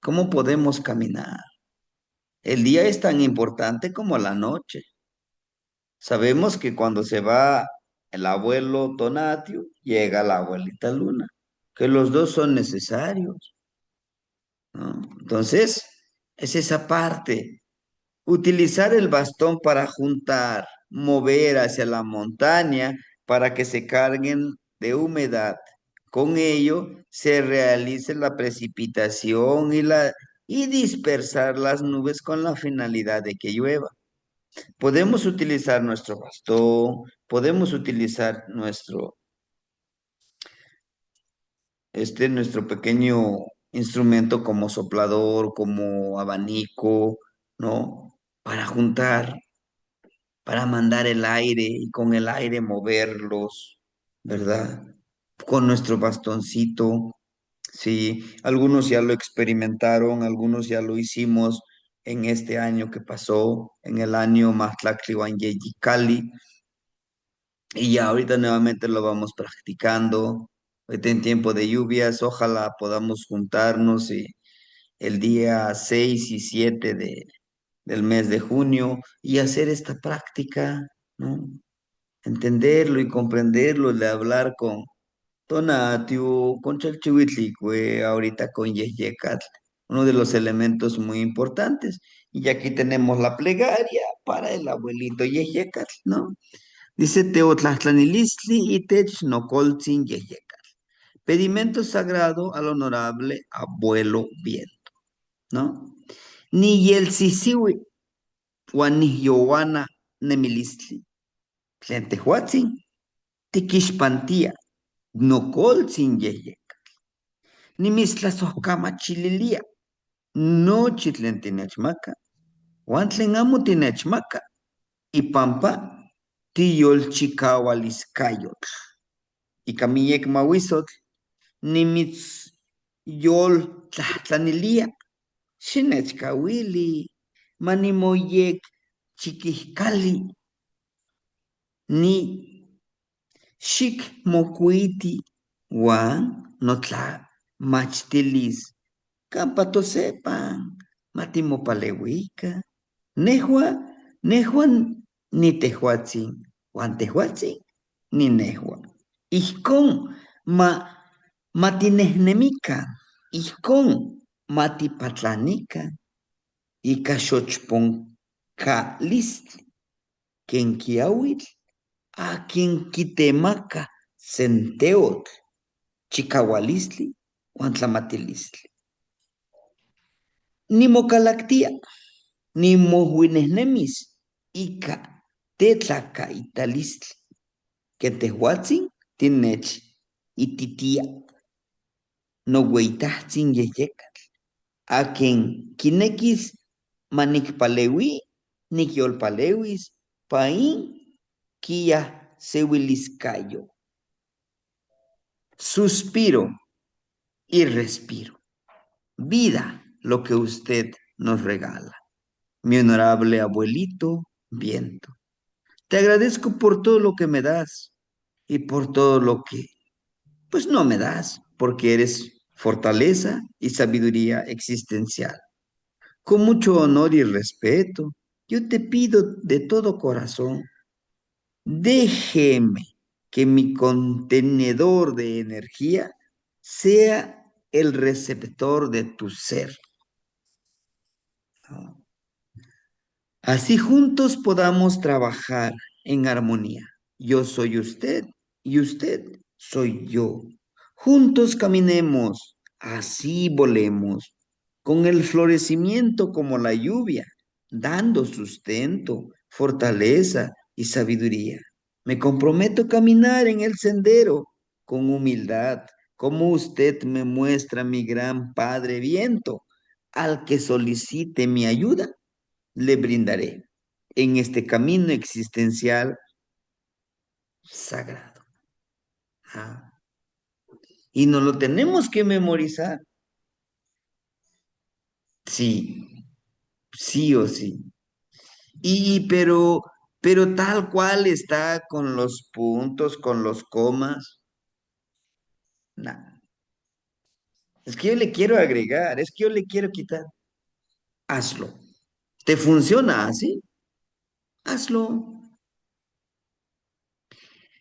cómo podemos caminar. El día es tan importante como la noche. Sabemos que cuando se va el abuelo Tonatio, llega la abuelita Luna, que los dos son necesarios, ¿no? Entonces, es esa parte. Utilizar el bastón para juntar, mover hacia la montaña para que se carguen de humedad. Con ello se realice la precipitación y dispersar las nubes con la finalidad de que llueva. Podemos utilizar nuestro bastón, podemos utilizar nuestro pequeño instrumento como soplador, como abanico, ¿no? Para juntar, para mandar el aire y con el aire moverlos, ¿verdad? Con nuestro bastoncito, sí, algunos ya lo experimentaron, algunos ya lo hicimos en este año que pasó, en el año Cali, y ya ahorita nuevamente lo vamos practicando. Ahorita en tiempo de lluvias, ojalá podamos juntarnos y el día 6 y 7 del mes de junio y hacer esta práctica, ¿no? Entenderlo y comprenderlo, de hablar con Tonatiuh, con Chalchihuitlicue, ahorita con Yeyecatl, uno de los elementos muy importantes. Y aquí tenemos la plegaria para el abuelito Yeyecatl, ¿no? Dice Teotlahtlanilistli itech nocoltzin Yeyecatl. Pedimento sagrado al honorable abuelo viento, ¿no? Ni el sisiwi, Juan Yowana nemilistli. Tlentehuatzin, tiquixpantia, nocoltzin Yeyecatl. Nimistlazojkamachililia, nochi tlen tinechmaka, uan tlen amo tinechmaka, ipampa tiyolchikaualiskayotl. Ika miyek mawisotl, nimitzyoltlajtlanilia, xinechkauili, manimoyek chikihkali, ni xikmokuiti, uan notlamachtilis campa tosepan, matimopaleuica. Nehua, nehua ni tehuatzin, uan tehuatzin ni nehua. Ijkon ma, matinehnemikan, ijkon matipatlanikan, ika xochponkalistli, ken kiauitl, akin kitemaka senteotl, chikaualistli, uan tlamatilistli. Nimocalactia, nimohuinehnemis, ika tetlacaitalistli, que tehuatzin tinech ititia, noueitatzin yeyecatl, aken kinekis manikpaleui, nikyolpaleuis, pain kia seuiliscayo. Suspiro y respiro. Vida lo que usted nos regala. Mi honorable abuelito viento. Te agradezco por todo lo que me das. y por todo lo que, pues no me das, porque eres fortaleza y sabiduría existencial. Con mucho honor y respeto, yo te pido de todo corazón, déjeme que mi contenedor de energía sea el receptor de tu ser. ¿No? Así juntos podamos trabajar en armonía. Yo soy usted y usted soy yo. Juntos caminemos, así volemos, con el florecimiento como la lluvia, dando sustento, fortaleza y sabiduría. Me comprometo a caminar en el sendero con humildad, como usted me muestra mi gran Padre Viento, al que solicite mi ayuda le brindaré en este camino existencial sagrado. Ah, y no lo tenemos que memorizar, sí, sí o sí. Pero tal cual está con los puntos, con los comas, nada. Es que yo le quiero agregar, es que yo le quiero quitar. Hazlo. ¿Te funciona así? Hazlo.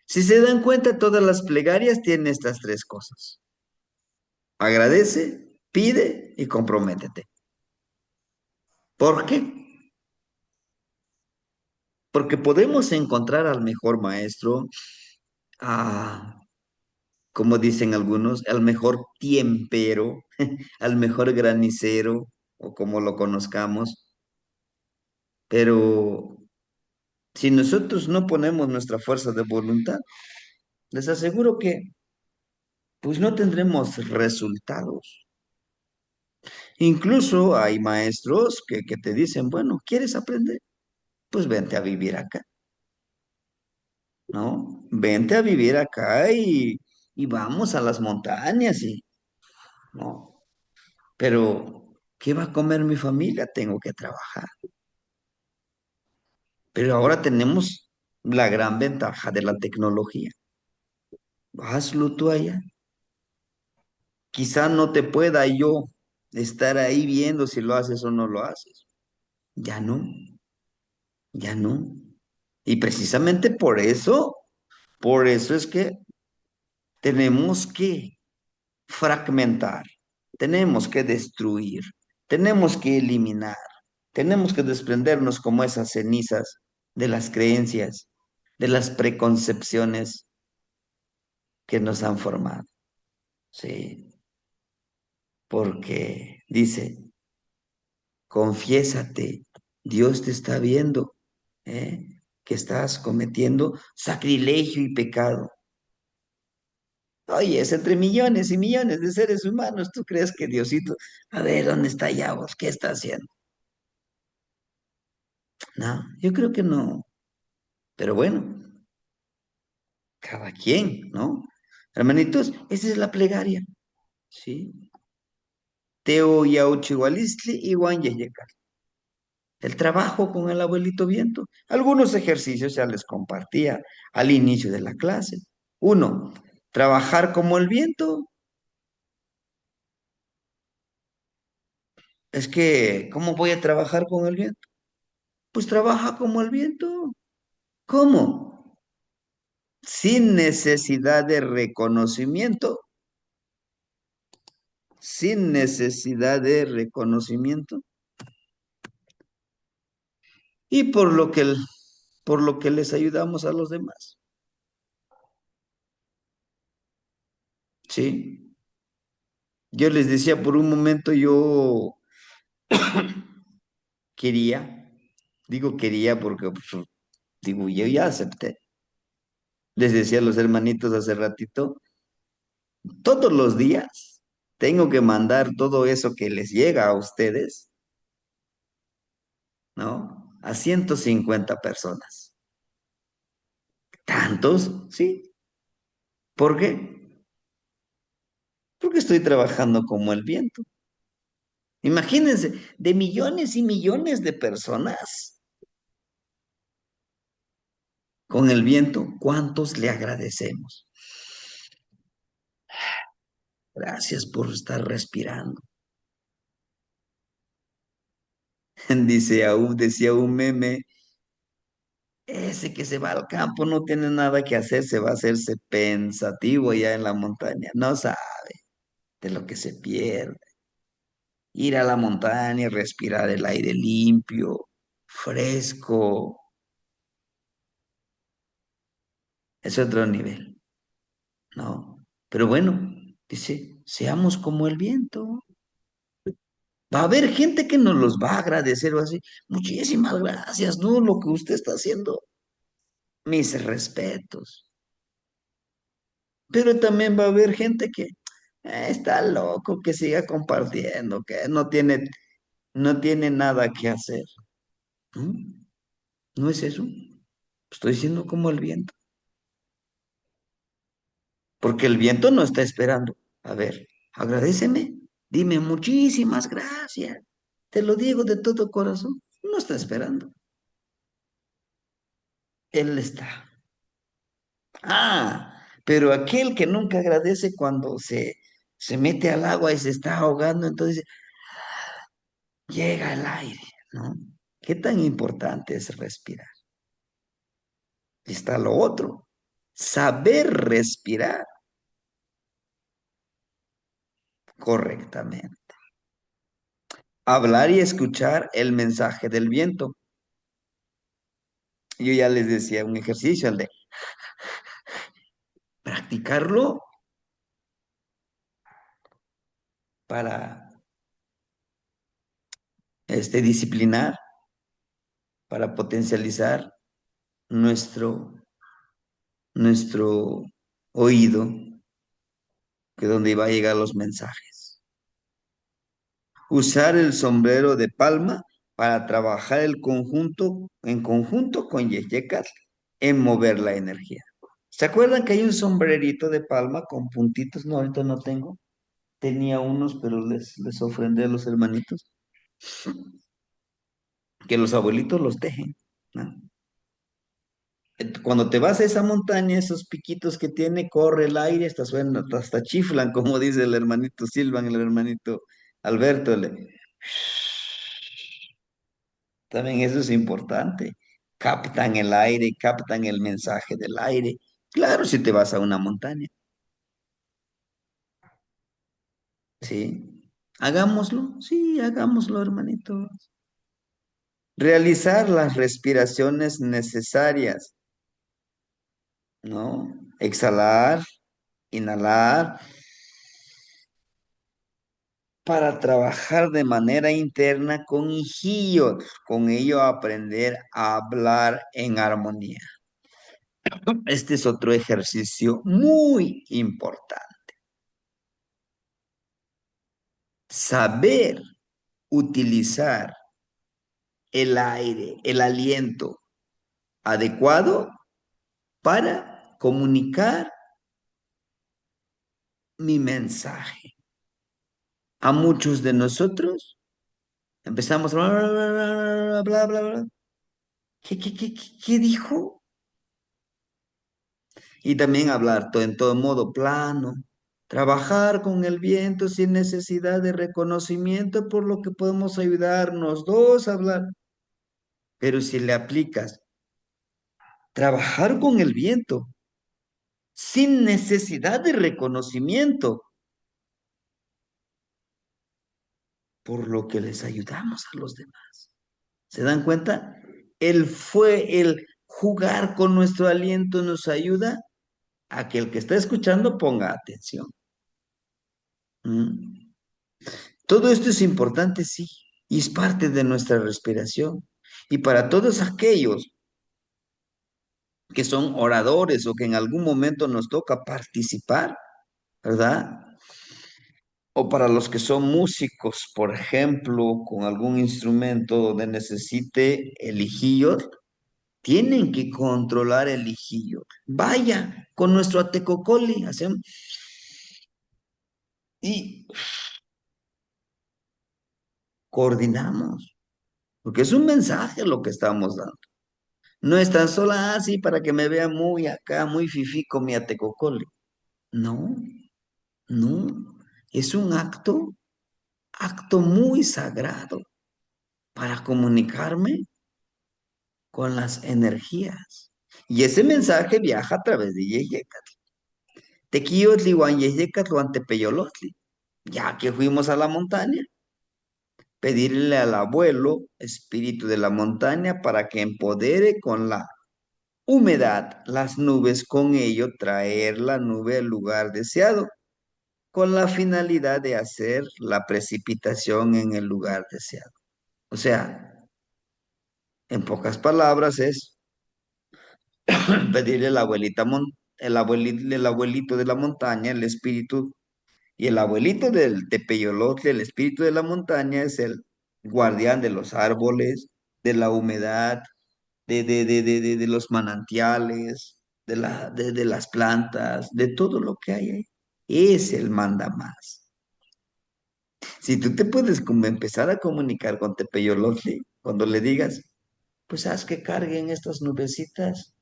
Si se dan cuenta, todas las plegarias tienen estas tres cosas. Agradece, pide y comprométete. ¿Por qué? Porque podemos encontrar al mejor maestro, a, como dicen algunos, al mejor tiempero, al mejor granicero, o como lo conozcamos, pero si nosotros no ponemos nuestra fuerza de voluntad, les aseguro que pues no tendremos resultados. Incluso hay maestros que te dicen, bueno, ¿quieres aprender? Pues vente a vivir acá. ¿No? Vente a vivir acá y vamos a las montañas y, ¿no? Pero, ¿qué va a comer mi familia? Tengo que trabajar. Pero ahora tenemos la gran ventaja de la tecnología. Hazlo tú allá. Quizá no te pueda yo estar ahí viendo si lo haces o no lo haces. Ya no, ya no. Y precisamente por eso es que tenemos que fragmentar, tenemos que destruir, tenemos que eliminar, tenemos que desprendernos como esas cenizas de las creencias, de las preconcepciones que nos han formado. Sí, porque dice, confiésate, Dios te está viendo, ¿eh? Que estás cometiendo sacrilegio y pecado. Oye, es entre millones y millones de seres humanos. ¿Tú crees que Diosito, a ver, ¿dónde está Yahweh? ¿Qué está haciendo? No, yo creo que no. Pero bueno, cada quien, ¿no? Hermanitos, esa es la plegaria, ¿sí? Teo Yauchihualistli y Juan Yeyecal. El trabajo con el abuelito viento. Algunos ejercicios ya les compartía al inicio de la clase. Uno, trabajar como el viento. Es que, ¿cómo voy a trabajar con el viento? Pues trabaja como el viento. ¿Cómo? Sin necesidad de reconocimiento, sin necesidad de reconocimiento, y por lo que les ayudamos a los demás. Sí. Yo les decía, por un momento yo quería, digo quería porque pues, digo, yo ya acepté. Les decía a los hermanitos hace ratito, todos los días tengo que mandar todo eso que les llega a ustedes, ¿no? A 150 personas. ¿Tantos? Sí. ¿Por qué? Porque estoy trabajando como el viento. Imagínense, de millones y millones de personas. con el viento, ¿cuántos le agradecemos? Gracias por estar respirando. Decía un meme, ese que se va al campo no tiene nada que hacer, se va a hacerse pensativo allá en la montaña. No sabe de lo que se pierde. Ir a la montaña y respirar el aire limpio, fresco, es otro nivel, ¿no? Pero bueno, dice, seamos como el viento. Va a haber gente que nos los va a agradecer, va a decir, muchísimas gracias, ¿no? Lo que usted está haciendo, mis respetos. Pero también va a haber gente que está loco, que siga compartiendo, que no tiene nada que hacer. ¿No? ¿No es eso? Estoy siendo como el viento. Porque el viento no está esperando. A ver, agradéceme, dime muchísimas gracias. Te lo digo de todo corazón. No está esperando. Él está. Pero aquel que nunca agradece cuando se mete al agua y se está ahogando, entonces llega el aire, ¿no? ¿Qué tan importante es respirar? Está lo otro, saber respirar correctamente. Hablar y escuchar el mensaje del viento. Yo ya les decía un ejercicio, el de practicarlo para disciplinar, para potencializar nuestro oído, que es donde iba a llegar los mensajes. Usar el sombrero de palma para trabajar en conjunto con Yeyecatl en mover la energía. ¿Se acuerdan que hay un sombrerito de palma con puntitos? No, ahorita no tengo. Tenía unos, pero les ofrendé a los hermanitos, que los abuelitos los tejen, ¿no? Cuando te vas a esa montaña, esos piquitos que tiene, corre el aire, hasta suena, hasta chiflan, como dice el hermanito Silvan, el hermanito Alberto. También eso es importante. Captan el aire, captan el mensaje del aire. Claro, si te vas a una montaña, ¿sí? Hagámoslo, sí, hagámoslo, hermanitos. Realizar las respiraciones necesarias, ¿no? Exhalar, inhalar, para trabajar de manera interna con Ijillot, con ello aprender a hablar en armonía. Este es otro ejercicio muy importante. Saber utilizar el aire, el aliento adecuado para comunicar mi mensaje. A muchos de nosotros empezamos a bla, bla, bla, bla, bla. ¿Qué dijo? Y también hablar en todo modo plano, trabajar con el viento sin necesidad de reconocimiento, por lo que podemos ayudarnos dos a hablar. Pero si le aplicas trabajar con el viento sin necesidad de reconocimiento, por lo que les ayudamos a los demás. ¿Se dan cuenta? El jugar con nuestro aliento nos ayuda a que el que está escuchando ponga atención. ¿Mm? Todo esto es importante, sí, y es parte de nuestra respiración. Y para todos aquellos que son oradores o que en algún momento nos toca participar, ¿verdad? O para los que son músicos, por ejemplo, con algún instrumento donde necesite el ijillo, tienen que controlar el ijillo. Vaya, con nuestro atecocoli hacemos y coordinamos, porque es un mensaje lo que estamos dando. No es tan solo así para que me vea muy acá, muy fifí con mi atecocole. No, no. Es un acto muy sagrado para comunicarme con las energías. Y ese mensaje viaja a través de Yeyecatl. Tequiyotli, Huan Yeyecatl, Huan Tepeyolotli. Ya que fuimos a la montaña, pedirle al abuelo, espíritu de la montaña, para que empodere con la humedad las nubes, con ello traer la nube al lugar deseado, con la finalidad de hacer la precipitación en el lugar deseado. O sea, en pocas palabras es pedirle a la abuelita, el abuelito de la montaña, el espíritu, y el abuelito del Tepeyolotle, el espíritu de la montaña, es el guardián de los árboles, de la humedad, de los manantiales, de las plantas, de todo lo que hay ahí. Es el manda más. Si tú te puedes como empezar a comunicar con Tepeyolotli, cuando le digas, pues haz que carguen estas nubecitas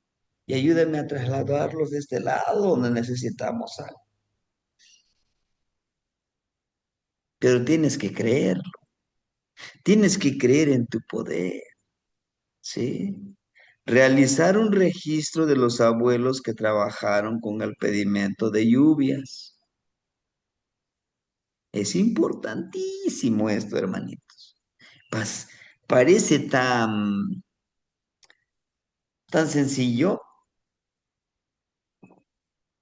y ayúdame a trasladarlos de este lado donde necesitamos algo. Pero tienes que creerlo, tienes que creer en tu poder, ¿sí? Realizar un registro de los abuelos que trabajaron con el pedimento de lluvias. Es importantísimo esto, hermanitos. Pas- Parece tan sencillo.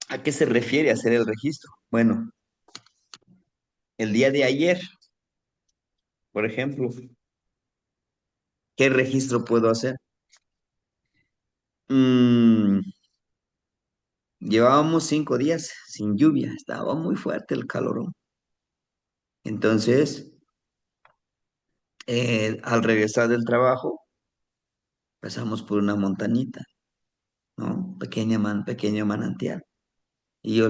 ¿A qué se refiere hacer el registro? Bueno, el día de ayer, por ejemplo, ¿qué registro puedo hacer? Mm, Llevábamos 5 días sin lluvia, estaba muy fuerte el calorón. Entonces, al regresar del trabajo, pasamos por una montañita, ¿no? Pequeño manantial. Y yo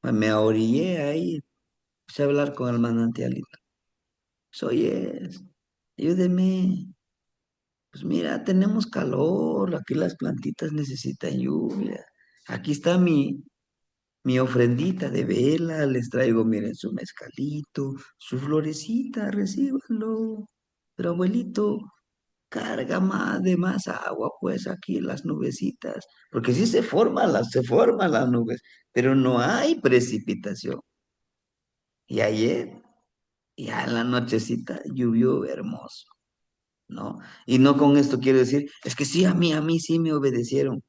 me orillé ahí, empecé a hablar con el manantialito. Oye, ayúdeme. Pues mira, tenemos calor, aquí las plantitas necesitan lluvia. Aquí está mi ofrendita de vela, les traigo, miren, su mezcalito, su florecita, recíbanlo. Pero abuelito, carga más de más agua, pues aquí en las nubecitas, porque sí se forman las nubes, pero no hay precipitación. Y ayer, ya en la nochecita, llovió hermoso, ¿no? Y no con esto quiero decir, es que sí, a mí sí me obedecieron.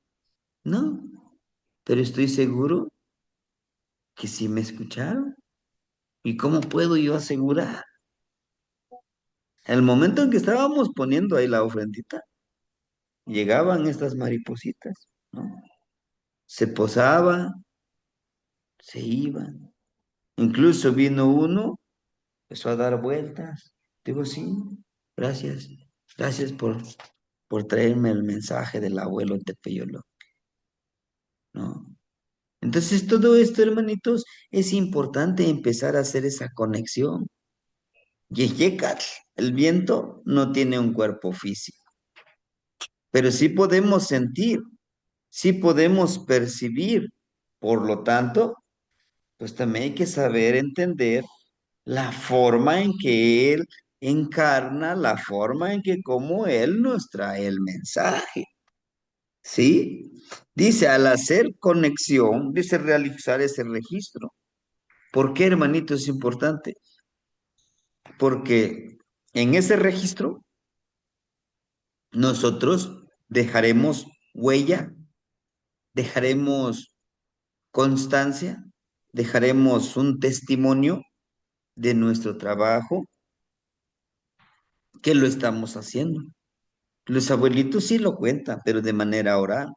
No, pero estoy seguro que sí me escucharon. ¿Y cómo puedo yo asegurar? El momento en que estábamos poniendo ahí la ofrendita, llegaban estas maripositas, ¿no? Se posaban, se iban. Incluso vino uno, empezó a dar vueltas. Digo, sí, gracias, gracias por traerme el mensaje del abuelo Tepeyolo, ¿no? Entonces, todo esto, hermanitos, es importante empezar a hacer esa conexión. Yeyecatl, el viento, no tiene un cuerpo físico, pero sí podemos sentir, sí podemos percibir. Por lo tanto, pues también hay que saber entender la forma en que Él encarna, la forma en que como Él nos trae el mensaje. ¿Sí? Dice, al hacer conexión, dice realizar ese registro. ¿Por qué, hermanito, es importante? Porque en ese registro nosotros dejaremos huella, dejaremos constancia, dejaremos un testimonio de nuestro trabajo que lo estamos haciendo. Los abuelitos sí lo cuentan, pero de manera oral.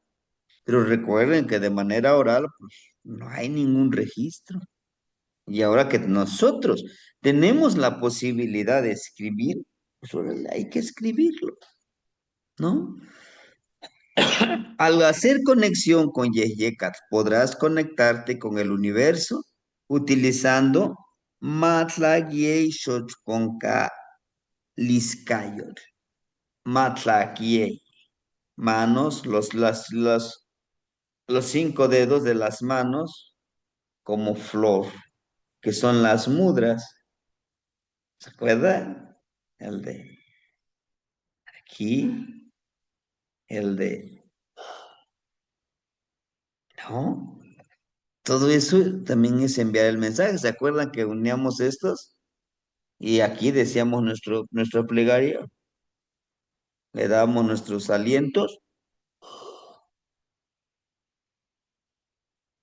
Pero recuerden que de manera oral, pues, no hay ningún registro. Y ahora que nosotros tenemos la posibilidad de escribir, pues órale, hay que escribirlo, ¿no? Al hacer conexión con Yeyekat, podrás conectarte con el universo utilizando Matlagiei Xochconca Liskayot. Matlagiei. manos, los 5 dedos de las manos como flor, que son las mudras. ¿Se acuerda? El de aquí, el de, ¿no? Todo eso también es enviar el mensaje. ¿Se acuerdan que uníamos estos? Y aquí decíamos nuestro plegario, le dábamos nuestros alientos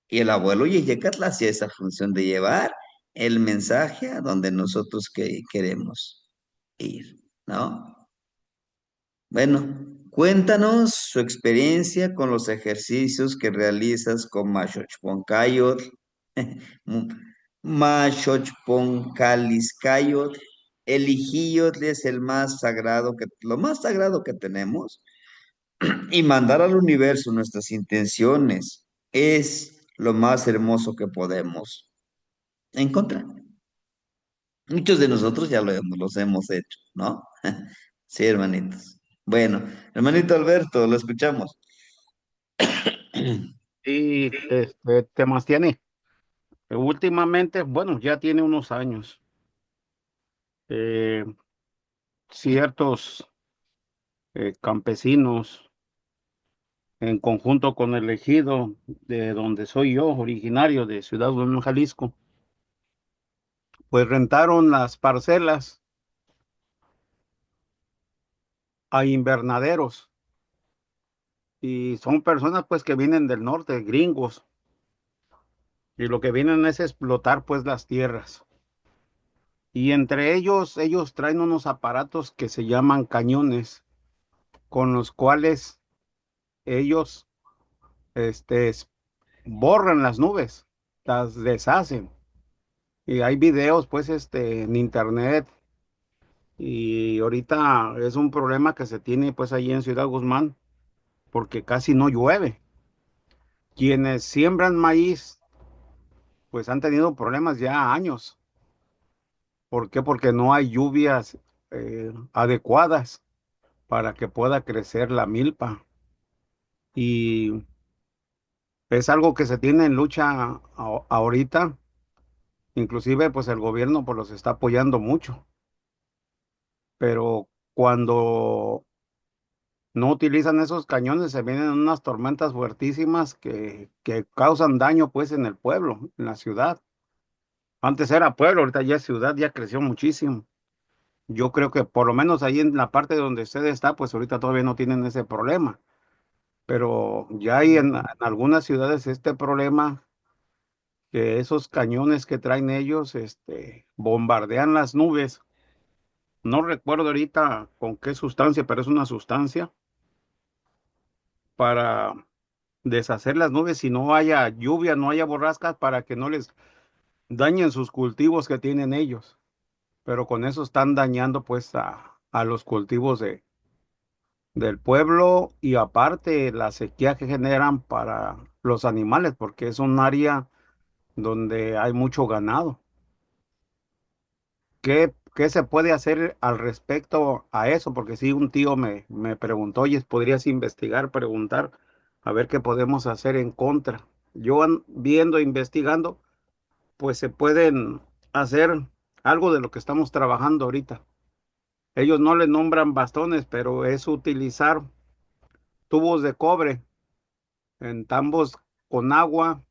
y el abuelo Yeyecatl hacía esa función de llevar el mensaje a donde nosotros queremos ir, ¿no? Bueno, cuéntanos su experiencia con los ejercicios que realizas con Mashochponcayot, Mashochponcaliscayot. El Ijiyot es el más sagrado lo más sagrado que tenemos, y mandar al universo nuestras intenciones es lo más hermoso que podemos encontrar. Muchos de nosotros ya los hemos hecho, ¿no? Sí, hermanitos. Bueno, hermanito Alberto, lo escuchamos. Y temas tiene. Últimamente, bueno, ya tiene unos años, eh, ciertos campesinos, en conjunto con el ejido de donde soy yo, originario de Ciudad Guzmán, Jalisco, pues rentaron las parcelas a invernaderos y son personas pues que vienen del norte, gringos, y lo que vienen es explotar pues las tierras. Y entre ellos traen unos aparatos que se llaman cañones, con los cuales ellos este, borran las nubes, las deshacen. Y hay videos pues en internet, y ahorita es un problema que se tiene pues ahí en Ciudad Guzmán porque casi no llueve. Quienes siembran maíz pues han tenido problemas ya años. ¿Por qué? Porque no hay lluvias adecuadas para que pueda crecer la milpa. Y es algo que se tiene en lucha ahorita. Inclusive pues el gobierno pues los está apoyando mucho. Pero cuando no utilizan esos cañones, se vienen unas tormentas fuertísimas que causan daño pues en el pueblo, en la ciudad. Antes era pueblo, ahorita ya es ciudad, ya creció muchísimo. Yo creo que por lo menos ahí en la parte donde usted está, pues ahorita todavía no tienen ese problema. Pero ya hay en algunas ciudades este problema, que esos cañones que traen ellos, bombardean las nubes. No recuerdo ahorita con qué sustancia, pero es una sustancia para deshacer las nubes si no haya lluvia, no haya borrascas, para que no les dañen sus cultivos que tienen ellos. Pero con eso están dañando pues a los cultivos del pueblo, y aparte la sequía que generan para los animales, porque es un área donde hay mucho ganado. ¿Qué se puede hacer al respecto a eso? Porque si un tío me preguntó, oye, ¿podrías investigar, preguntar, a ver qué podemos hacer en contra? Yo viendo, investigando, pues se pueden hacer algo de lo que estamos trabajando ahorita. Ellos no le nombran bastones, pero es utilizar tubos de cobre en tambos con agua,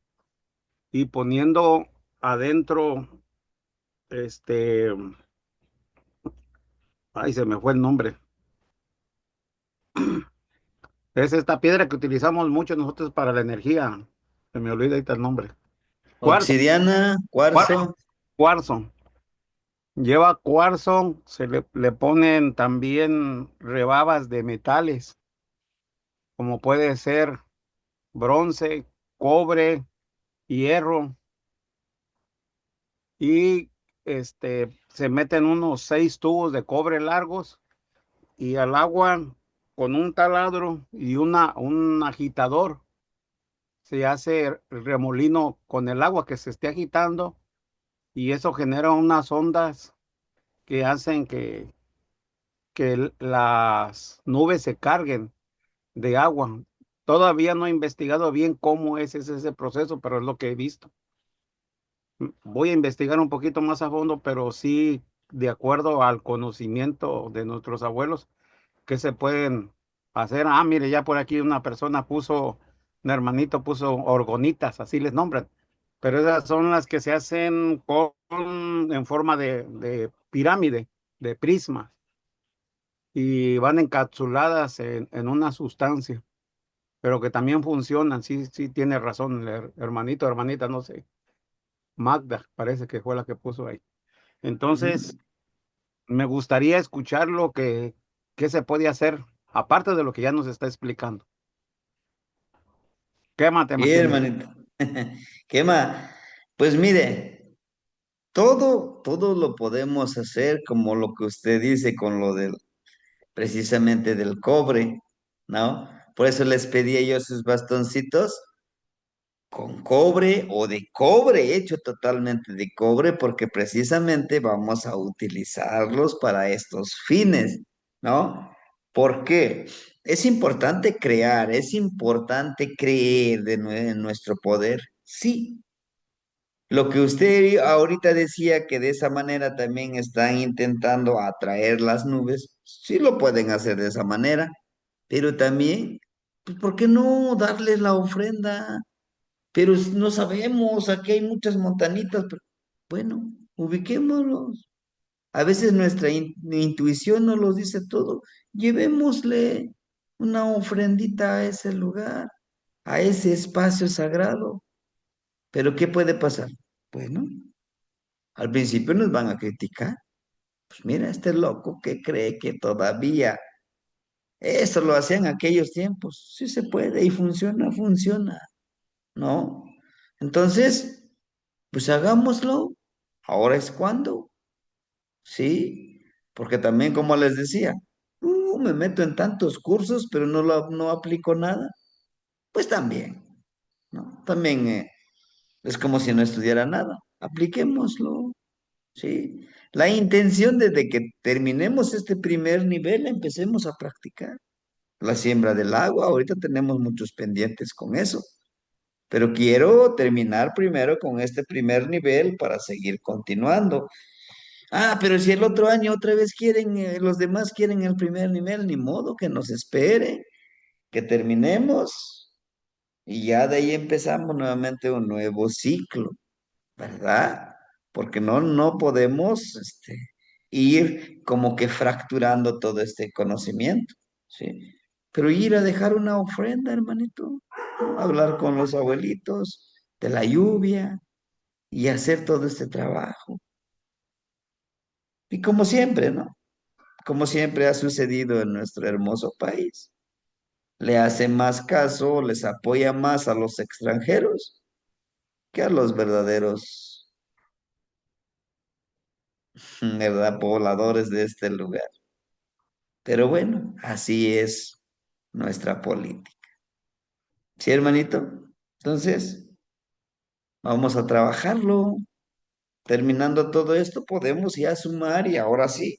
y poniendo adentro, este, ay, se me fue el nombre. Es esta piedra que utilizamos mucho nosotros para la energía. Se me olvida ahorita el nombre. Cuarzo, Obsidiana, cuarzo, cuarzo. cuarzo. Lleva cuarzo, le ponen también rebabas de metales, como puede ser bronce, cobre, hierro, y se meten unos 6 tubos de cobre largos, y al agua con un taladro y un agitador se hace remolino con el agua que se esté agitando, y eso genera unas ondas que hacen que las nubes se carguen, de agua. Todavía no he investigado bien cómo es ese proceso, pero es lo que he visto. Voy a investigar un poquito más a fondo, pero sí, de acuerdo al conocimiento de nuestros abuelos, ¿qué se pueden hacer? Ah, mire, ya por aquí una persona puso, un hermanito puso orgonitas, así les nombran, pero esas son las que se hacen en forma de pirámide, de prisma, y van encapsuladas en una sustancia, pero que también funcionan. Sí, sí, tiene razón el hermanito, hermanita, no sé, Magda, parece que fue la que puso ahí. Entonces, Ujú. me gustaría escuchar qué se puede hacer, aparte de lo que ya nos está explicando. ¿Qué Sí, matemas tienes? hermanito. ¿Qué más? Pues mire, todo lo podemos hacer como lo que usted dice con lo del, precisamente del cobre, ¿no? Por eso les pedí a ellos sus bastoncitos con cobre o de cobre, hecho totalmente de cobre, porque precisamente vamos a utilizarlos para estos fines, ¿no? ¿Por qué? Es importante crear, es importante creer en nuestro poder, sí. Lo que usted ahorita decía que de esa manera también están intentando atraer las nubes, sí lo pueden hacer de esa manera, pero también, pues, ¿por qué no darles la ofrenda? Pero no sabemos, aquí hay muchas montanitas, pero bueno, ubiquémoslos. A veces nuestra intuición nos los dice todo. Llevémosle una ofrendita a ese lugar, a ese espacio sagrado. Pero ¿qué puede pasar? Bueno, al principio nos van a criticar. Pues mira, este loco que cree que todavía eso lo hacían aquellos tiempos. Sí se puede y funciona, funciona, ¿no? Entonces, pues hagámoslo. Ahora es cuando, ¿sí? Porque también, como les decía, me meto en tantos cursos, pero no aplico nada. Pues también, ¿no? También es como si no estudiara nada. Apliquémoslo, ¿sí? La intención desde que terminemos este primer nivel, empecemos a practicar la siembra del agua. Ahorita tenemos muchos pendientes con eso. Pero quiero terminar primero con este primer nivel para seguir continuando. Ah, pero si el otro año otra vez quieren, los demás quieren el primer nivel, ni modo, que nos esperen, que terminemos y ya de ahí empezamos nuevamente un nuevo ciclo, ¿verdad? Porque no podemos, ir como que fracturando todo este conocimiento, ¿sí? Pero ir a dejar una ofrenda, hermanito, ¿no? Hablar con los abuelitos de la lluvia y hacer todo este trabajo. Y como siempre, ¿no? Como siempre ha sucedido en nuestro hermoso país. Le hace más caso, les apoya más a los extranjeros que a los verdaderos, ¿verdad? Pobladores de este lugar. Pero bueno, así es nuestra política. ¿Sí, hermanito? Entonces, vamos a trabajarlo. Terminando todo esto, podemos ya sumar y ahora sí,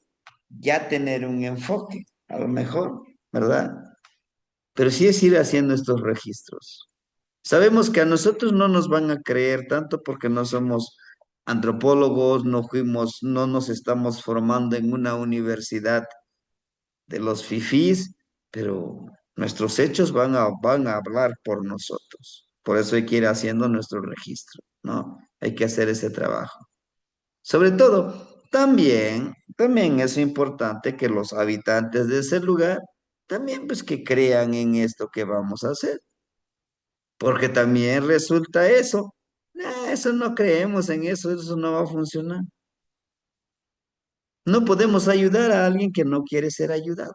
ya tener un enfoque, a lo mejor, ¿verdad? Pero sí es ir haciendo estos registros. Sabemos que a nosotros no nos van a creer tanto porque no somos antropólogos, no nos estamos formando en una universidad de los fifís, pero nuestros hechos van a hablar por nosotros. Por eso hay que ir haciendo nuestro registro, ¿no? Hay que hacer ese trabajo. Sobre todo, también es importante que los habitantes de ese lugar también pues que crean en esto que vamos a hacer. Porque también resulta eso. Eso no creemos en eso, eso no va a funcionar. No podemos ayudar a alguien que no quiere ser ayudado,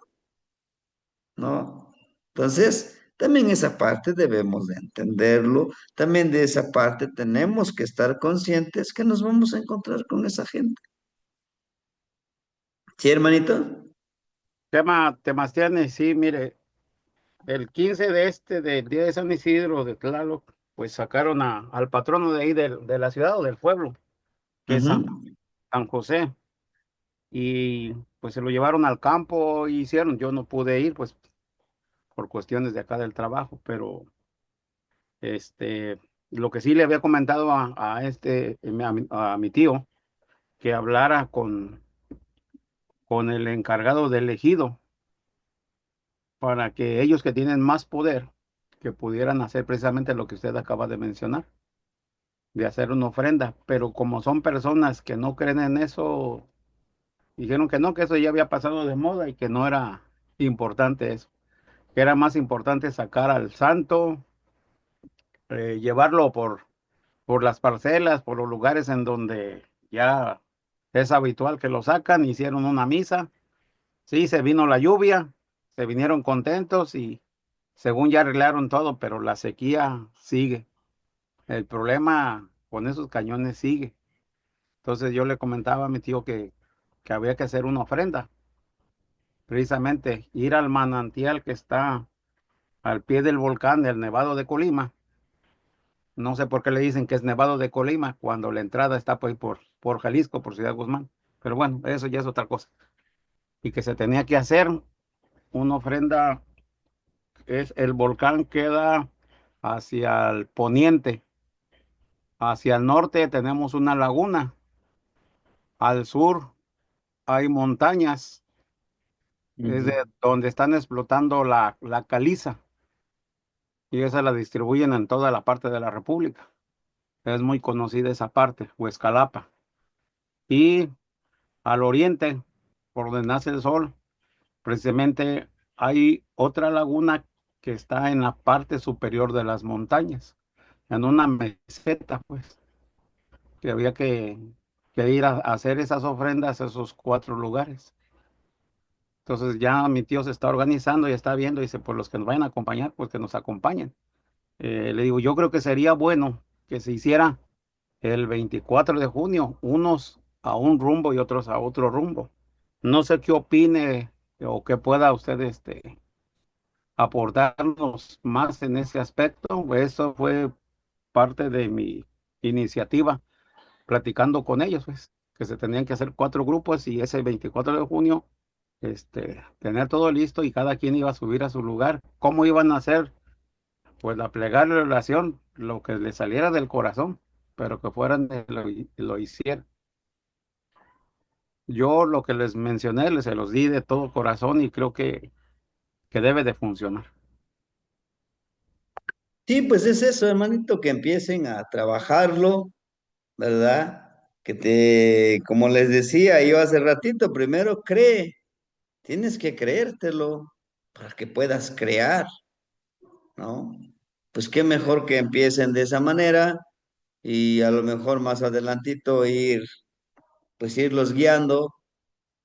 ¿no? Entonces, también esa parte debemos de entenderlo. También de esa parte tenemos que estar conscientes que nos vamos a encontrar con esa gente. ¿Sí, hermanito? Temastianes, sí, mire, el 15 del día de San Isidro de Tlaloc, pues sacaron al patrono de ahí de la ciudad o del pueblo, que es Ujú. San José, y pues se lo llevaron al campo y hicieron, yo no pude ir, pues por cuestiones de acá del trabajo, pero este, lo que sí le había comentado a mi tío, que hablara con el encargado del ejido para que ellos que tienen más poder, que pudieran hacer precisamente lo que usted acaba de mencionar, de hacer una ofrenda, pero como son personas que no creen en eso, dijeron que no, que eso ya había pasado de moda y que no era importante eso, que era más importante sacar al santo, llevarlo por las parcelas, por los lugares en donde ya es habitual que lo sacan, hicieron una misa, sí, se vino la lluvia, se vinieron contentos y según ya arreglaron todo, pero la sequía sigue. El problema con esos cañones sigue. Entonces yo le comentaba a mi tío que había que hacer una ofrenda, precisamente ir al manantial que está al pie del volcán del Nevado de Colima. No sé por qué le dicen que es Nevado de Colima cuando la entrada está por Jalisco, por Ciudad Guzmán. Pero bueno, eso ya es otra cosa. Y que se tenía que hacer una ofrenda, es el volcán queda hacia el poniente, hacia el norte tenemos una laguna, al sur hay montañas, es de Ujú. donde están explotando la caliza y esa la distribuyen en toda la parte de la República. Es muy conocida esa parte, Huescalapa. Y al oriente, por donde nace el sol, precisamente hay otra laguna que está en la parte superior de las montañas, en una meseta, pues, que había que ir a hacer esas ofrendas a esos cuatro lugares. Entonces ya mi tío se está organizando y está viendo, dice, pues los que nos vayan a acompañar, pues que nos acompañen. Le digo, yo creo que sería bueno que se hiciera el 24 de junio, unos a un rumbo y otros a otro rumbo. No sé qué opine o qué pueda usted aportarnos más en ese aspecto. Eso fue parte de mi iniciativa, platicando con ellos, pues, que se tenían que hacer cuatro grupos y ese 24 de junio, tener todo listo y cada quien iba a subir a su lugar. ¿Cómo iban a hacer? Pues la plegaria de oración, lo que le saliera del corazón, pero que fueran lo hicieran. Yo lo que les mencioné, les se los di de todo corazón y creo que debe de funcionar. Sí, pues es eso, hermanito, que empiecen a trabajarlo, ¿verdad? Como les decía yo hace ratito, primero cree, tienes que creértelo para que puedas crear, ¿no? Pues qué mejor que empiecen de esa manera y a lo mejor más adelantito pues irlos guiando,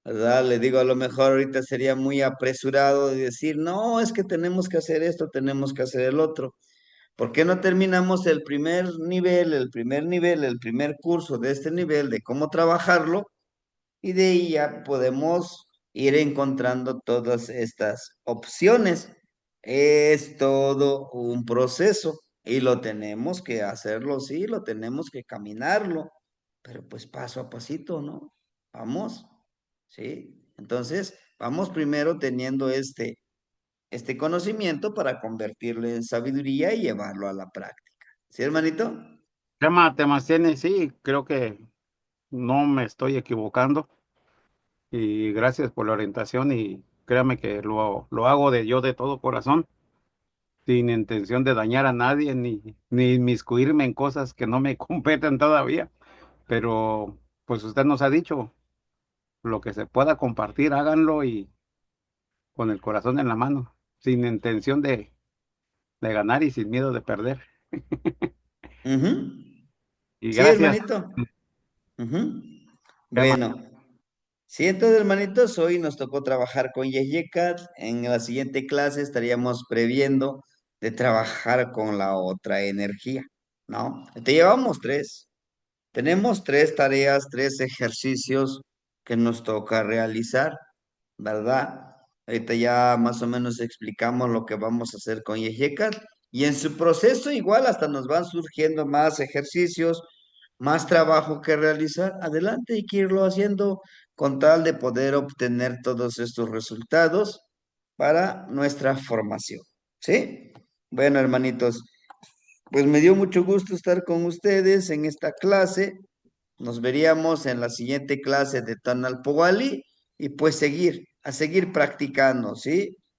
¿verdad? Le digo, a lo mejor ahorita sería muy apresurado de decir, no, es que tenemos que hacer esto, tenemos que hacer el otro. ¿Por qué no terminamos el primer curso de este nivel de cómo trabajarlo? Y de ahí ya podemos ir encontrando todas estas opciones. Es todo un proceso y lo tenemos que hacerlo, sí, lo tenemos que caminarlo, pero pues paso a pasito, ¿no? Vamos, ¿sí? Entonces, vamos primero teniendo este conocimiento para convertirlo en sabiduría y llevarlo a la práctica. ¿Sí, hermanito? Temas tiene, sí, creo que no me estoy equivocando y gracias por la orientación y créame que lo hago de yo de todo corazón, sin intención de dañar a nadie ni inmiscuirme en cosas que no me competen todavía, pero pues usted nos ha dicho, lo que se pueda compartir, háganlo y con el corazón en la mano, sin intención de ganar y sin miedo de perder. Ujú. Y Sí, gracias, hermanito. Ujú. Tema. Bueno, sí, entonces, hermanitos, hoy nos tocó trabajar con Yeyekat. En la siguiente clase estaríamos previendo de trabajar con la otra energía, ¿no? Te llevamos tres. Tenemos tres tareas, tres ejercicios que nos toca realizar, ¿verdad? Ahorita ya más o menos explicamos lo que vamos a hacer con Yeyekat y en su proceso igual hasta nos van surgiendo más ejercicios, más trabajo que realizar. Adelante, hay que irlo haciendo con tal de poder obtener todos estos resultados para nuestra formación. ¿Sí? Bueno, hermanitos, pues me dio mucho gusto estar con ustedes en esta clase. Nos veríamos en la siguiente clase de Tanalpowali y pues a seguir practicando, ¿sí?